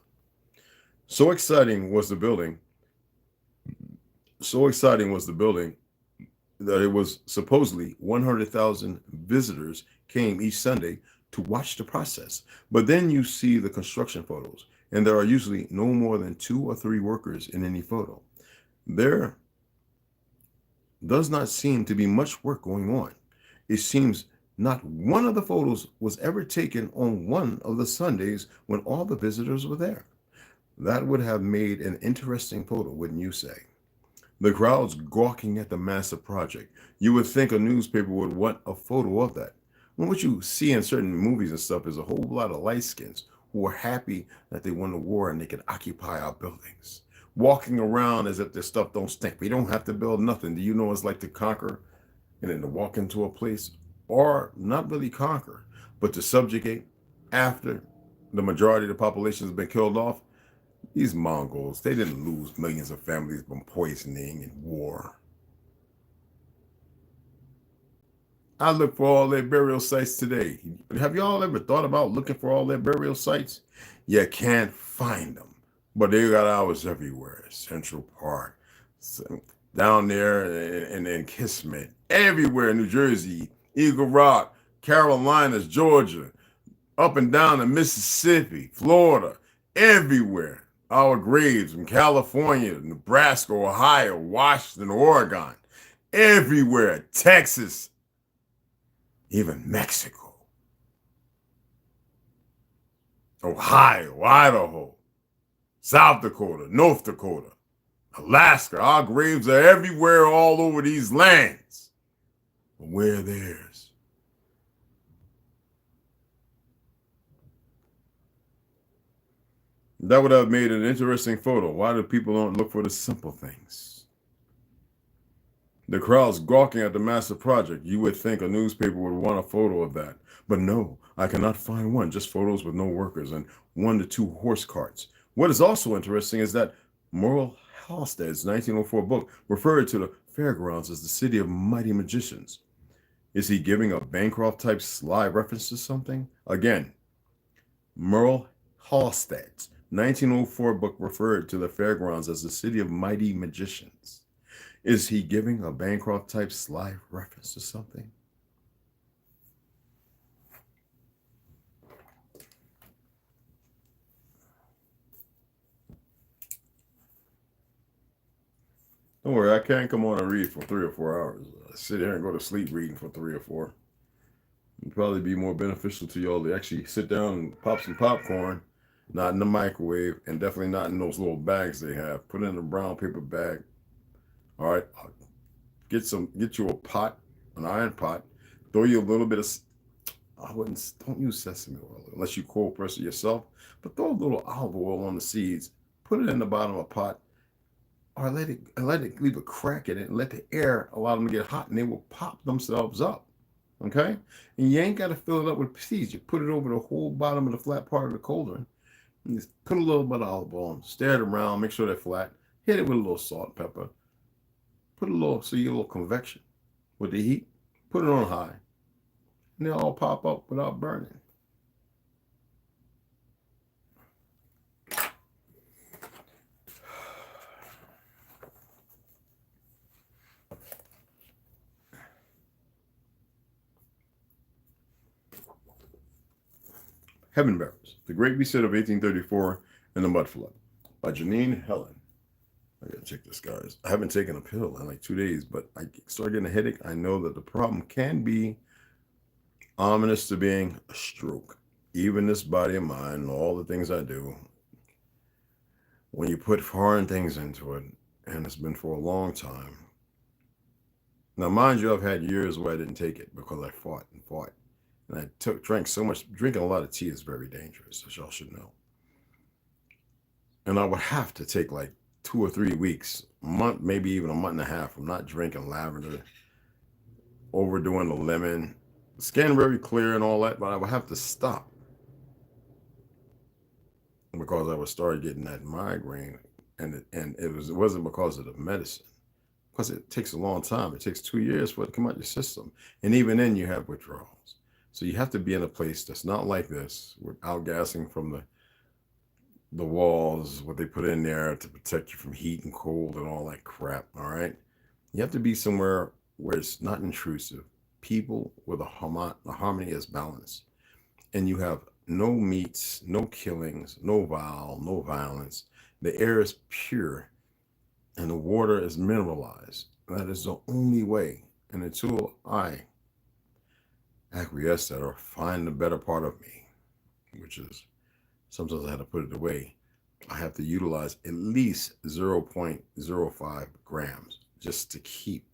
So exciting was the building. So exciting was the building that it was supposedly 100,000 visitors came each Sunday to watch the process. But then you see the construction photos, and there are usually no more than 2 or 3 workers in any photo. There does not seem to be much work going on. It seems not one of the photos was ever taken on one of the Sundays when all the visitors were there. That would have made an interesting photo, wouldn't you say? The crowd's gawking at the massive project. You would think a newspaper would want a photo of that. Well, what you see in certain movies and stuff is a whole lot of light skins who are happy that they won the war and they can occupy our buildings, walking around as if their stuff don't stink. We don't have to build nothing. Do you know what it's like to conquer and then to walk into a place, or not really conquer, but to subjugate after the majority of the population has been killed off? These Mongols, they didn't lose millions of families from poisoning and war. I look for all their burial sites today. Have y'all ever thought about looking for all their burial sites? You can't find them, but they got ours everywhere. Central Park, down there in Kismet, everywhere, New Jersey, Eagle Rock, Carolinas, Georgia, up and down to Mississippi, Florida, everywhere. Our graves in California, Nebraska, Ohio, Washington, Oregon, everywhere, Texas, even Mexico, Ohio, Idaho, South Dakota, North Dakota, Alaska. Our graves are everywhere all over these lands. But we're theirs. That would have made an interesting photo. Why do people don't look for the simple things? The crowd's gawking at the massive project. You would think a newspaper would want a photo of that. But no, I cannot find one. Just photos with no workers and 1 to 2 horse carts. What is also interesting is that Merle Halstead's 1904 book referred to the fairgrounds as the city of mighty magicians. Is he giving a Bancroft-type sly reference to something? Again, Merle Halstead's 1904 book referred to the fairgrounds as the city of mighty magicians. Is he giving a Bancroft-type sly reference to something? Don't worry, I can't come on and read for 3 or 4 hours. I sit here and go to sleep reading for 3 or 4. It'd probably be more beneficial to y'all to actually sit down and pop some popcorn, not in the microwave, and definitely not in those little bags they have. Put it in a brown paper bag. All right, get you a pot, an iron pot. Throw you a little bit of, don't use sesame oil unless you cold press it yourself, but throw a little olive oil on the seeds. Put it in the bottom of a pot, or let it leave a crack in it and let the air allow them to get hot, and they will pop themselves up. Okay, and you ain't got to fill it up with seeds. You put it over the whole bottom of the flat part of the cauldron. And just put a little bit of olive oil on, stir it around, make sure they're flat. Hit it with a little salt and pepper. Put a little, so you get a little convection with the heat. Put it on high, and they'll all pop up without burning. Heaven Bearers, The Great Reset of 1834 and the Mud Flood by Janine Helen. I gotta check this, guys. I haven't taken a pill in like 2 days, but I started getting a headache. I know that the problem can be ominous to being a stroke. Even this body of mine and all the things I do, when you put foreign things into it, and it's been for a long time. Now, mind you, I've had years where I didn't take it because I fought and fought. And I drank so much. Drinking a lot of tea is very dangerous, as y'all should know. And I would have to take like 2 or 3 weeks, a month, maybe even a month and a half. I'm not drinking lavender, overdoing the lemon, skin very clear and all that, but I would have to stop because I would start getting that migraine, and it wasn't because of the medicine, because it takes a long time. It takes 2 years for it to come out your system. And even then you have withdrawals. So you have to be in a place that's not like this, with outgassing from the walls, what they put in there to protect you from heat and cold and all that crap. All right. You have to be somewhere where it's not intrusive. People with the harmony is balanced. And you have no meats, no killings, no violence. The air is pure and the water is mineralized. That is the only way. And until I acquiesce that or find the better part of me, which is sometimes I have to put it away, I have to utilize at least 0.05 grams just to keep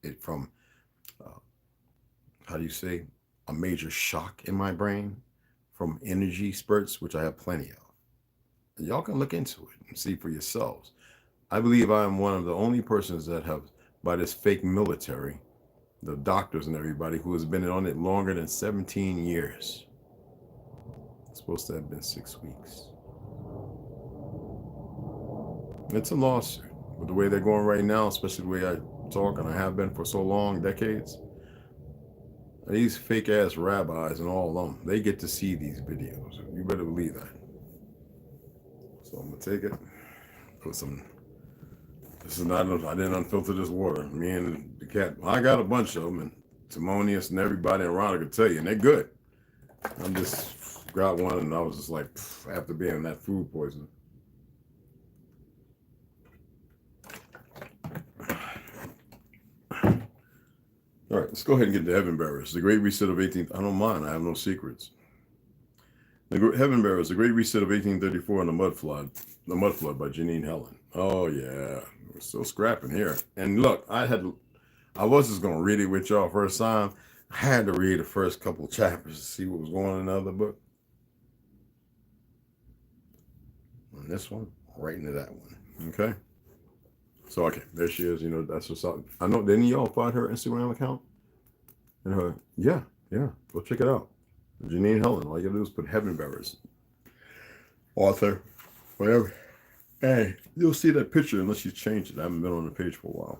it from, how do you say, a major shock in my brain from energy spurts, which I have plenty of. And y'all can look into it and see for yourselves. I believe I am one of the only persons that have, by this fake military, the doctors and everybody, who has been on it longer than 17 years. It's supposed to have been 6 weeks. It's a lawsuit. But the way they're going right now, especially the way I talk, and I have been for so long, decades, these fake ass rabbis and all of them, they get to see these videos. You better believe that. So I'm gonna take it. Put some. This is not. I didn't unfilter this water. Me and the cat. I got a bunch of them, and Timonius and everybody around I could tell you, and they're good. I just got one, and I was just like, after being in that food poisoning. All right, let's go ahead and get to Heaven Bearers. The Great Reset of 18th. I don't mind. I have no secrets. The Heaven Bearers, The Great Reset of 1834 and the Mud Flood by Janine Helen. Oh yeah, we're still scrapping here. And look, I was just gonna read it with y'all first time. I had to read the first couple of chapters to see what was going on in the other book. And this one, right into that one. Okay. So okay, there she is. You know, that's what's up. I know. Didn't y'all find her Instagram account? And her, yeah, go check it out. Janine Helen. All you gotta do is put Heaven Bearers, author, whatever. Hey, you'll see that picture unless you change it. I haven't been on the page for a while.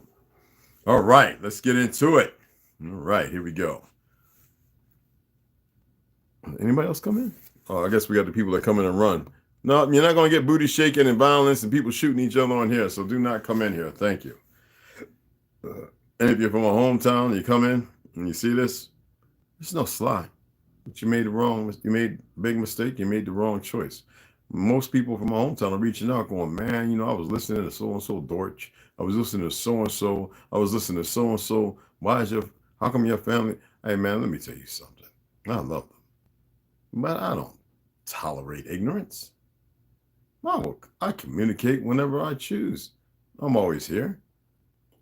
All right, let's get into it. All right, here we go. Anybody else come in? Oh, I guess we got the people that come in and run. No, you're not going to get booty shaking and violence and people shooting each other on here, so do not come in here. Thank you. And if you're from a hometown, you come in and you see this, there's no slide. But you made a big mistake, you made the wrong choice. Most people from my hometown are reaching out going, man, you know, I was listening to so-and-so Dorch. I was listening to so-and-so. I was listening to so-and-so. How come your family? Hey, man, let me tell you something. I love them. But I don't tolerate ignorance. I communicate whenever I choose. I'm always here.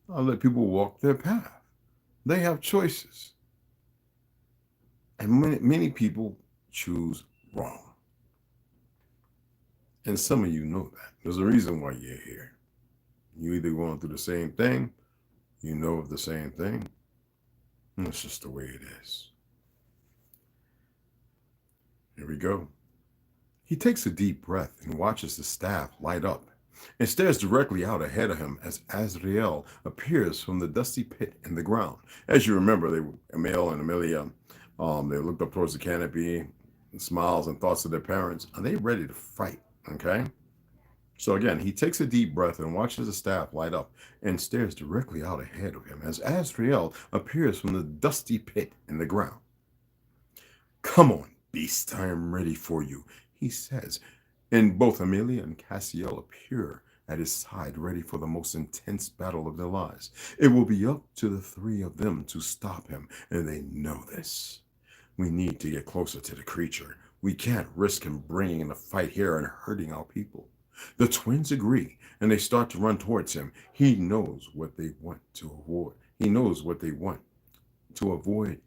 I let people walk their path. They have choices. And many people choose wrong. And some of you know that. There's a reason why you're here. You either going through the same thing, you know of the same thing, and it's just the way it is. Here we go. He takes a deep breath and watches the staff light up and stares directly out ahead of him as Azrael appears from the dusty pit in the ground. As you remember, Emil and Amelia, they looked up towards the canopy, smiles and thoughts of their parents. Are they ready to fight? Okay. So again, he takes a deep breath and watches the staff light up and stares directly out ahead of him as Azrael appears from the dusty pit in the ground. Come on, beast, I am ready for you, he says. And both Amelia and Cassiel appear at his side, ready for the most intense battle of their lives. It will be up to the three of them to stop him, and they know this. We need to get closer to the creature. We can't risk him bringing in a fight here and hurting our people. The twins agree, and they start to run towards him. He knows what they want to avoid. He knows what they want to avoid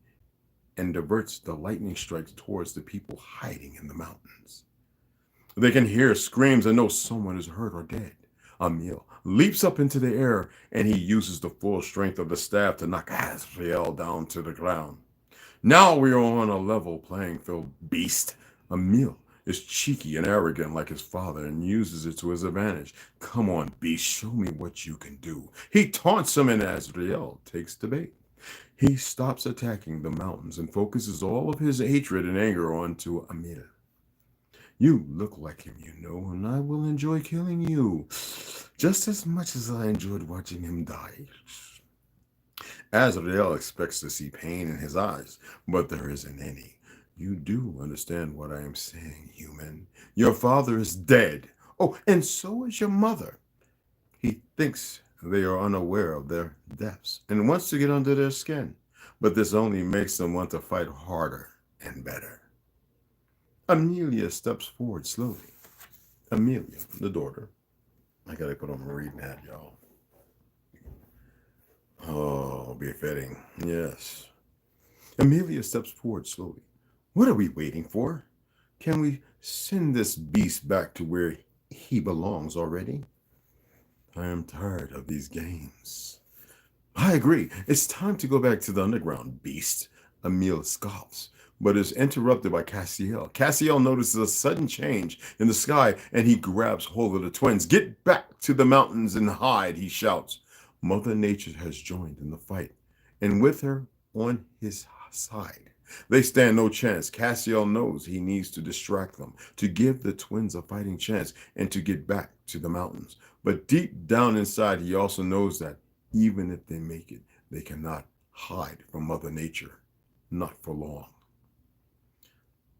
and diverts the lightning strikes towards the people hiding in the mountains. They can hear screams and know someone is hurt or dead. Emil leaps up into the air, and he uses the full strength of the staff to knock Azrael down to the ground. Now we are on a level playing field, beast. Emil is cheeky and arrogant like his father and uses it to his advantage. Come on, beast, show me what you can do. He taunts him and Azrael takes the bait. He stops attacking the mountains and focuses all of his hatred and anger onto Amir. You look like him, you know, and I will enjoy killing you just as much as I enjoyed watching him die. Azrael expects to see pain in his eyes, but there isn't any. You do understand what I am saying, human. Your father is dead. Oh, and so is your mother. He thinks they are unaware of their deaths and wants to get under their skin, but this only makes them want to fight harder and better. Amelia steps forward slowly. Amelia, the daughter. I gotta put on my reading hat, y'all. Oh, befitting. Yes. Amelia steps forward slowly. What are we waiting for? Can we send this beast back to where he belongs already? I am tired of these games. I agree. It's time to go back to the underground, beast. Emil scoffs, but is interrupted by Cassiel. Cassiel notices a sudden change in the sky, and he grabs hold of the twins. Get back to the mountains and hide, he shouts. Mother Nature has joined in the fight, and with her on his side, they stand no chance. Cassiel knows he needs to distract them, to give the twins a fighting chance, and to get back to the mountains. But deep down inside, he also knows that even if they make it, they cannot hide from Mother Nature. Not for long.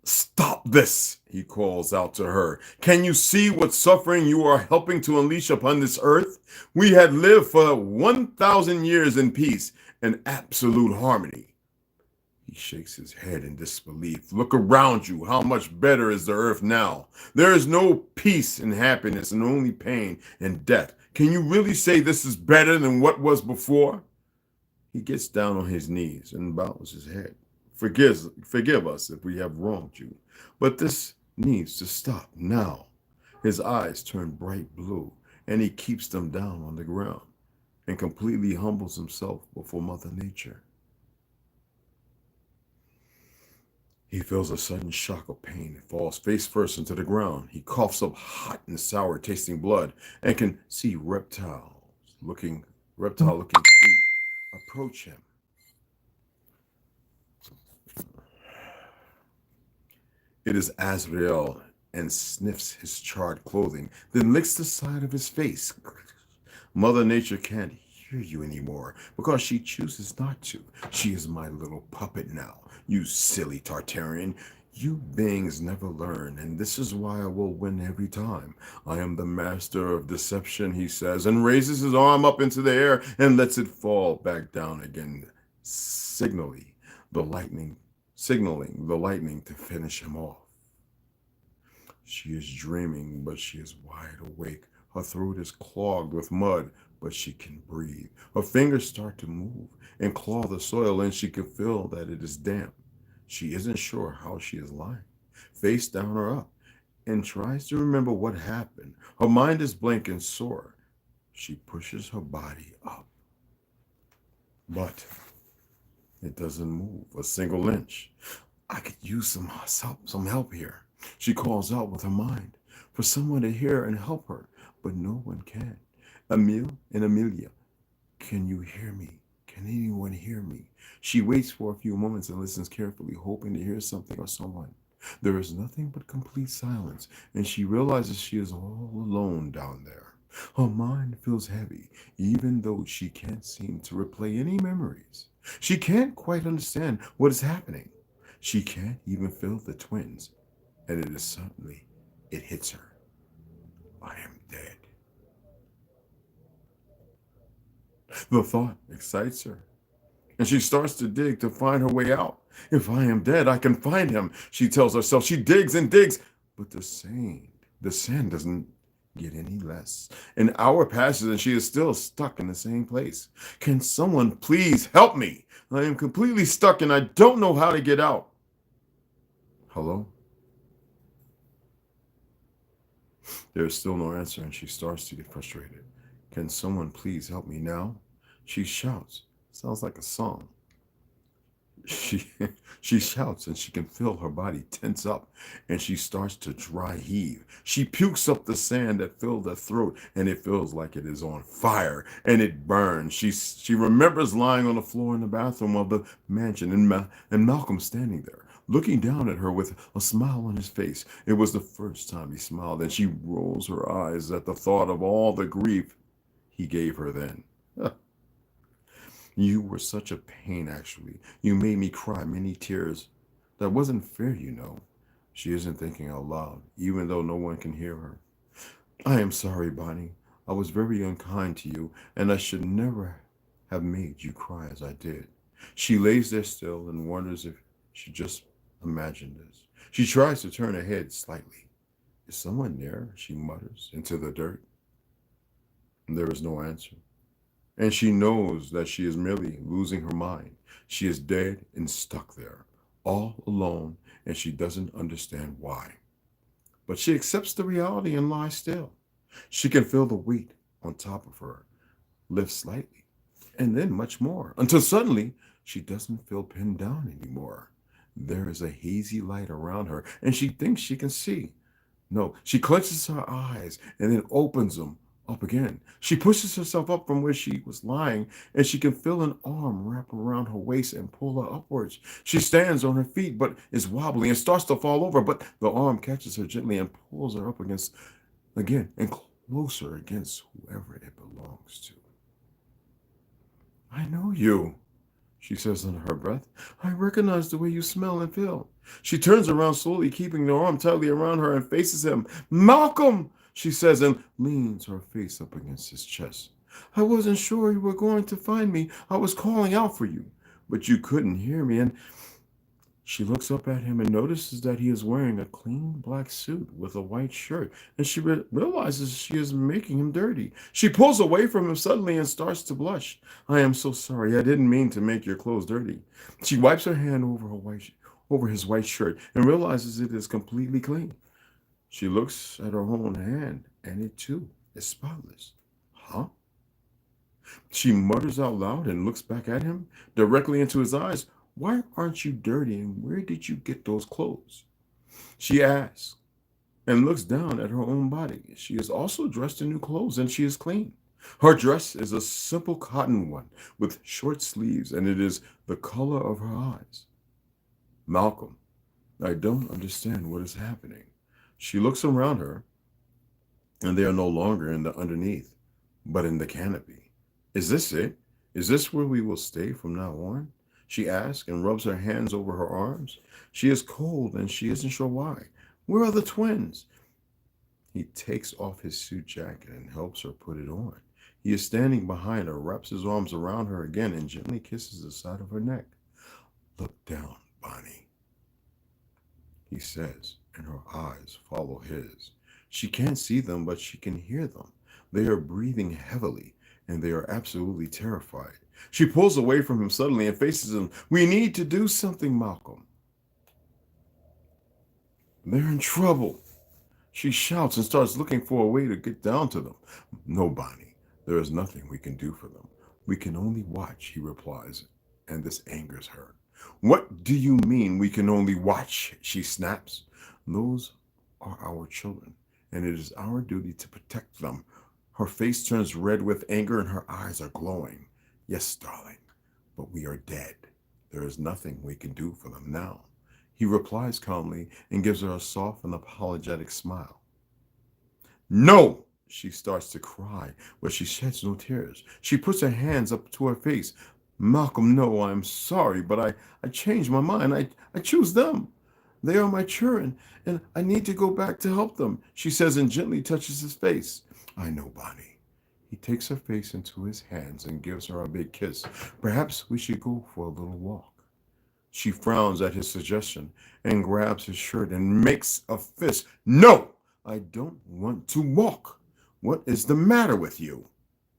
Stop this, he calls out to her. Can you see what suffering you are helping to unleash upon this earth? We had lived for 1,000 years in peace and absolute harmony. He shakes his head in disbelief. Look around you. How much better is the earth now? There is no peace and happiness and only pain and death. Can you really say this is better than what was before? He gets down on his knees and bows his head. Forgive us if we have wronged you, but this needs to stop now. His eyes turn bright blue, and he keeps them down on the ground and completely humbles himself before Mother Nature. He feels a sudden shock of pain and falls face first into the ground. He coughs up hot and sour tasting blood and can see reptile-looking feet approach him. It is Azrael and sniffs his charred clothing, then licks the side of his face. Mother Nature can't hear you anymore because she chooses not to. She is my little puppet now, you silly Tartarian. You beings never learn, and this is why I will win every time. I am the master of deception, he says, and raises his arm up into the air and lets it fall back down again, signaling the lightning to finish him off. She is dreaming, but she is wide awake. Her throat is clogged with mud, but she can breathe. Her fingers start to move and claw the soil, and she can feel that it is damp. She isn't sure how she is lying, face down or up, and tries to remember what happened. Her mind is blank and sore. She pushes her body up, but it doesn't move a single inch. I could use some help here. She calls out with her mind for someone to hear and help her, but no one can. Emil and Amelia, can you hear me? Can anyone hear me? She waits for a few moments and listens carefully, hoping to hear something or someone. There is nothing but complete silence, and she realizes she is all alone down there. Her mind feels heavy, even though she can't seem to replay any memories. She can't quite understand what is happening. She can't even feel the twins, and it hits her. I am dead. The thought excites her, and she starts to dig to find her way out. If I am dead, I can find him, she tells herself. She digs and digs, but the sand doesn't get any less. An hour passes, and she is still stuck in the same place. Can someone please help me? I am completely stuck, and I don't know how to get out. Hello? There is still no answer, and she starts to get frustrated. Can someone please help me now? She shouts. Sounds like a song. She she shouts and she can feel her body tense up and she starts to dry heave. She pukes up the sand that filled her throat and it feels like it is on fire and it burns. She remembers lying on the floor in the bathroom of the mansion and Malcolm standing there looking down at her with a smile on his face. It was the first time he smiled and she rolls her eyes at the thought of all the grief he gave her then. You were such a pain, actually. You made me cry many tears. That wasn't fair, you know. She isn't thinking out loud, even though no one can hear her. I am sorry, Bonnie. I was very unkind to you, and I should never have made you cry as I did. She lays there still and wonders if she just imagined this. She tries to turn her head slightly. Is someone there? She mutters into the dirt. There is no answer. And she knows that she is merely losing her mind. She is dead and stuck there, all alone, and she doesn't understand why. But she accepts the reality and lies still. She can feel the weight on top of her lift slightly, and then much more, until suddenly she doesn't feel pinned down anymore. There is a hazy light around her, and she thinks she can see. No, she clenches her eyes and then opens them up again. She pushes herself up from where she was lying, and she can feel an arm wrap around her waist and pull her upwards. She stands on her feet, but is wobbly and starts to fall over, but the arm catches her gently and pulls her up again and closer against whoever it belongs to. I know you, she says under her breath. I recognize the way you smell and feel. She turns around slowly, keeping the arm tightly around her, and faces him. Malcolm, she says, and leans her face up against his chest. I wasn't sure you were going to find me. I was calling out for you, but you couldn't hear me. And she looks up at him and notices that he is wearing a clean black suit with a white shirt, and she realizes she is making him dirty. She pulls away from him suddenly and starts to blush. I am so sorry. I didn't mean to make your clothes dirty. She wipes her hand over his white shirt and realizes it is completely clean. She looks at her own hand, and it too is spotless. Huh? She mutters out loud and looks back at him, directly into his eyes. Why aren't you dirty, and where did you get those clothes? She asks and looks down at her own body. She is also dressed in new clothes, and she is clean. Her dress is a simple cotton one with short sleeves, and it is the color of her eyes. Malcolm, I don't understand what is happening. She looks around her, and they are no longer in the underneath, but in the canopy. Is this it? Is this where we will stay from now on? She asks and rubs her hands over her arms. She is cold, and she isn't sure why. Where are the twins? He takes off his suit jacket and helps her put it on. He is standing behind her, wraps his arms around her again, and gently kisses the side of her neck. Look down, Bonnie, he says, and her eyes follow his. She can't see them, but she can hear them. They are breathing heavily, and they are absolutely terrified. She pulls away from him suddenly and faces him. We need to do something, Malcolm. They're in trouble. She shouts and starts looking for a way to get down to them. No, Bonnie, there is nothing we can do for them. We can only watch, he replies, and this angers her. What do you mean we can only watch? She snaps. Those are our children, and it is our duty to protect them. Her face turns red with anger and her eyes are glowing. Yes, darling, but we are dead. There is nothing we can do for them now. He replies calmly and gives her a soft and apologetic smile. No! She starts to cry, but she sheds no tears. She puts her hands up to her face. Malcolm, no, I'm sorry, but I changed my mind. I choose them. They are my children, and I need to go back to help them, she says and gently touches his face. I know, Bonnie. He takes her face into his hands and gives her a big kiss. Perhaps we should go for a little walk. She frowns at his suggestion and grabs his shirt and makes a fist. No, I don't want to walk. What is the matter with you?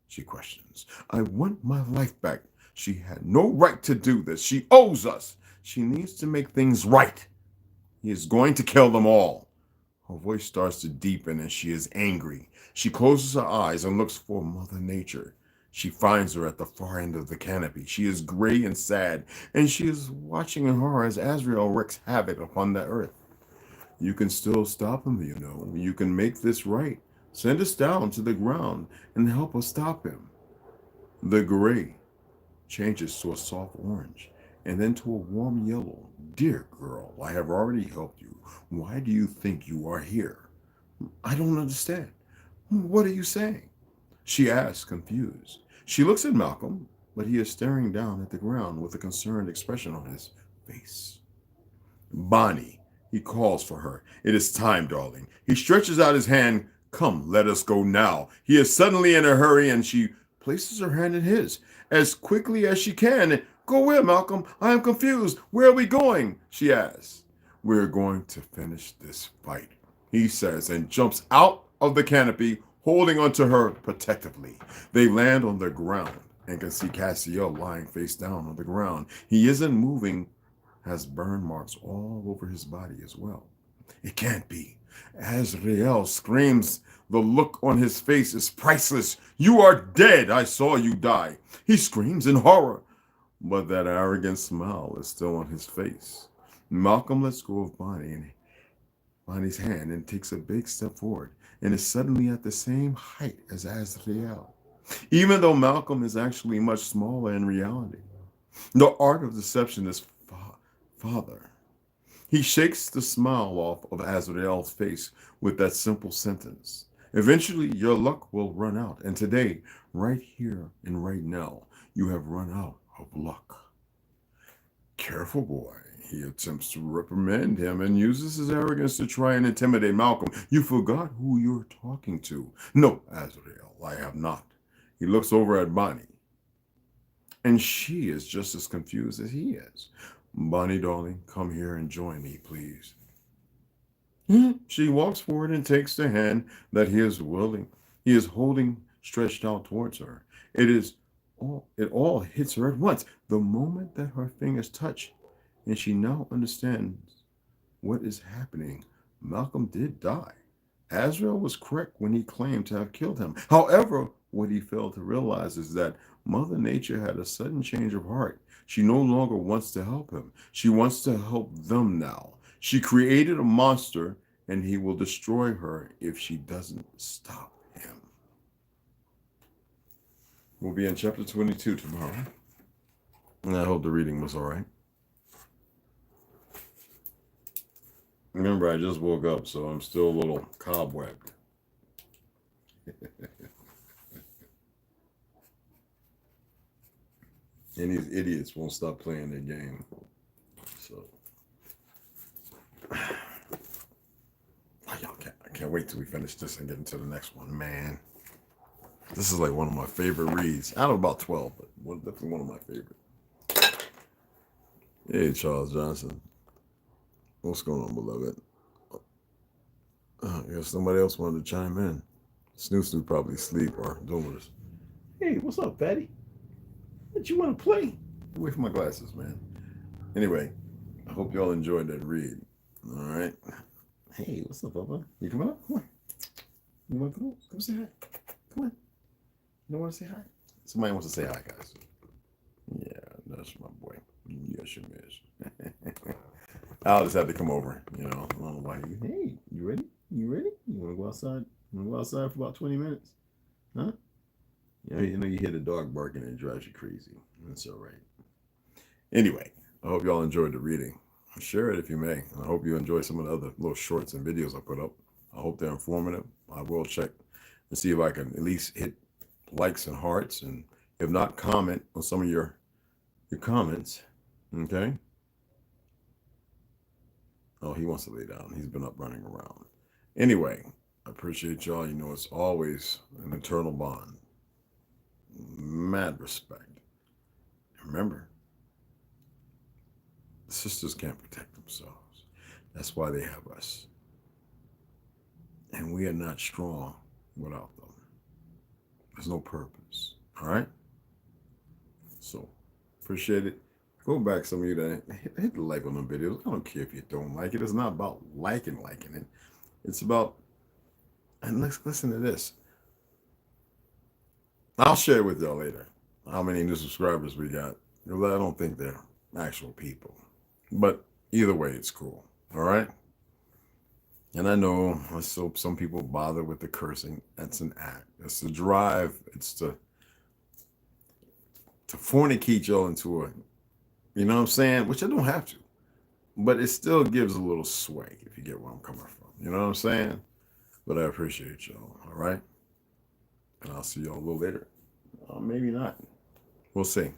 She questions. I want my life back. She had no right to do this. She owes us. She needs to make things right. He is going to kill them all. Her voice starts to deepen and she is angry. She closes her eyes and looks for Mother Nature. She finds her at the far end of the canopy. She is gray and sad, and she is watching in horror as Azrael wreaks havoc upon the earth. You can still stop him, you know. You can make this right. Send us down to the ground and help us stop him. The gray changes to a soft orange and then to a warm yellow. Dear girl, I have already helped you. Why do you think you are here? I don't understand. What are you saying? She asks, confused. She looks at Malcolm, but he is staring down at the ground with a concerned expression on his face. Bonnie, he calls for her. It is time, darling. He stretches out his hand. Come, let us go now. He is suddenly in a hurry, and she places her hand in his. As quickly as she can. Go where, Malcolm? I am confused. Where are we going? She asks. We're going to finish this fight, he says, and jumps out of the canopy, holding onto her protectively. They land on the ground and can see Cassiel lying face down on the ground. He isn't moving, has burn marks all over his body as well. It can't be. Azrael screams. The look on his face is priceless. You are dead. I saw you die. He screams in horror, but that arrogant smile is still on his face. Malcolm lets go of Bonnie's hand and takes a big step forward and is suddenly at the same height as Azrael, even though Malcolm is actually much smaller in reality. The art of deception is father. He shakes the smile off of Azrael's face with that simple sentence. Eventually, your luck will run out, and today, right here and right now, you have run out of luck. Careful, boy. He attempts to reprimand him and uses his arrogance to try and intimidate Malcolm. You forgot who you're talking to. No, Azrael, I have not. He looks over at Bonnie, and she is just as confused as he is. Bonnie, darling, come here and join me, please. She walks forward and takes the hand that he is holding stretched out towards her. It all hits her at once. The moment that her fingers touch, and she now understands what is happening. Malcolm did die. Azrael was correct when he claimed to have killed him. However, what he failed to realize is that Mother Nature had a sudden change of heart. She no longer wants to help him. She wants to help them now. She created a monster, and he will destroy her if she doesn't stop him. We'll be in chapter 22 tomorrow. And I hope the reading was all right. Remember, I just woke up, so I'm still a little cobwebbed. And these idiots won't stop playing their game. So, I can't wait till we finish this and get into the next one, man. This is like one of my favorite reads. Out of about 12, but definitely one of my favorite. Hey, Charles Johnson. What's going on, beloved? I guess somebody else wanted to chime in. Snoop probably asleep or doing this. Hey, what's up, fatty? What you want to play? Get away from my glasses, man. Anyway, I hope y'all enjoyed that read. All right. Hey, what's up, Bubba? You coming up? Come on. You want to come? Come say hi. Come on. You don't want to say hi? Somebody wants to say hi, guys. Yeah, that's my boy. Yes, you miss. I'll just have to come over. You know, I don't know why. Hey, you ready? You ready? You want to go outside? You want to go outside for about 20 minutes? Huh? Yeah, you know, you hear the dog barking and it drives you crazy. That's all right. Anyway, I hope y'all enjoyed the reading. Share it if you may. I hope you enjoy some of the other little shorts and videos I put up. I hope they're informative. I will check and see if I can at least hit likes and hearts, and if not, comment on some of your comments. Okay? Oh, he wants to lay down. He's been up running around. Anyway, I appreciate y'all. You know, it's always an eternal bond. Mad respect. Remember, sisters can't protect themselves. That's why they have us. And we are not strong without them. There's no purpose. All right? So, appreciate it. Go back, some of you that hit the like on them videos. I don't care if you don't like it. It's not about liking it. It's about, and let's listen to this. I'll share with y'all later how many new subscribers we got. Because I don't think they're actual people. But either way, it's cool. All right? And I know some people bother with the cursing. That's an act. It's the drive. It's to fornicate y'all into a, you know what I'm saying? Which I don't have to. But it still gives a little sway, if you get where I'm coming from. You know what I'm saying? But I appreciate y'all. All right? And I'll see y'all a little later. Maybe not. We'll see.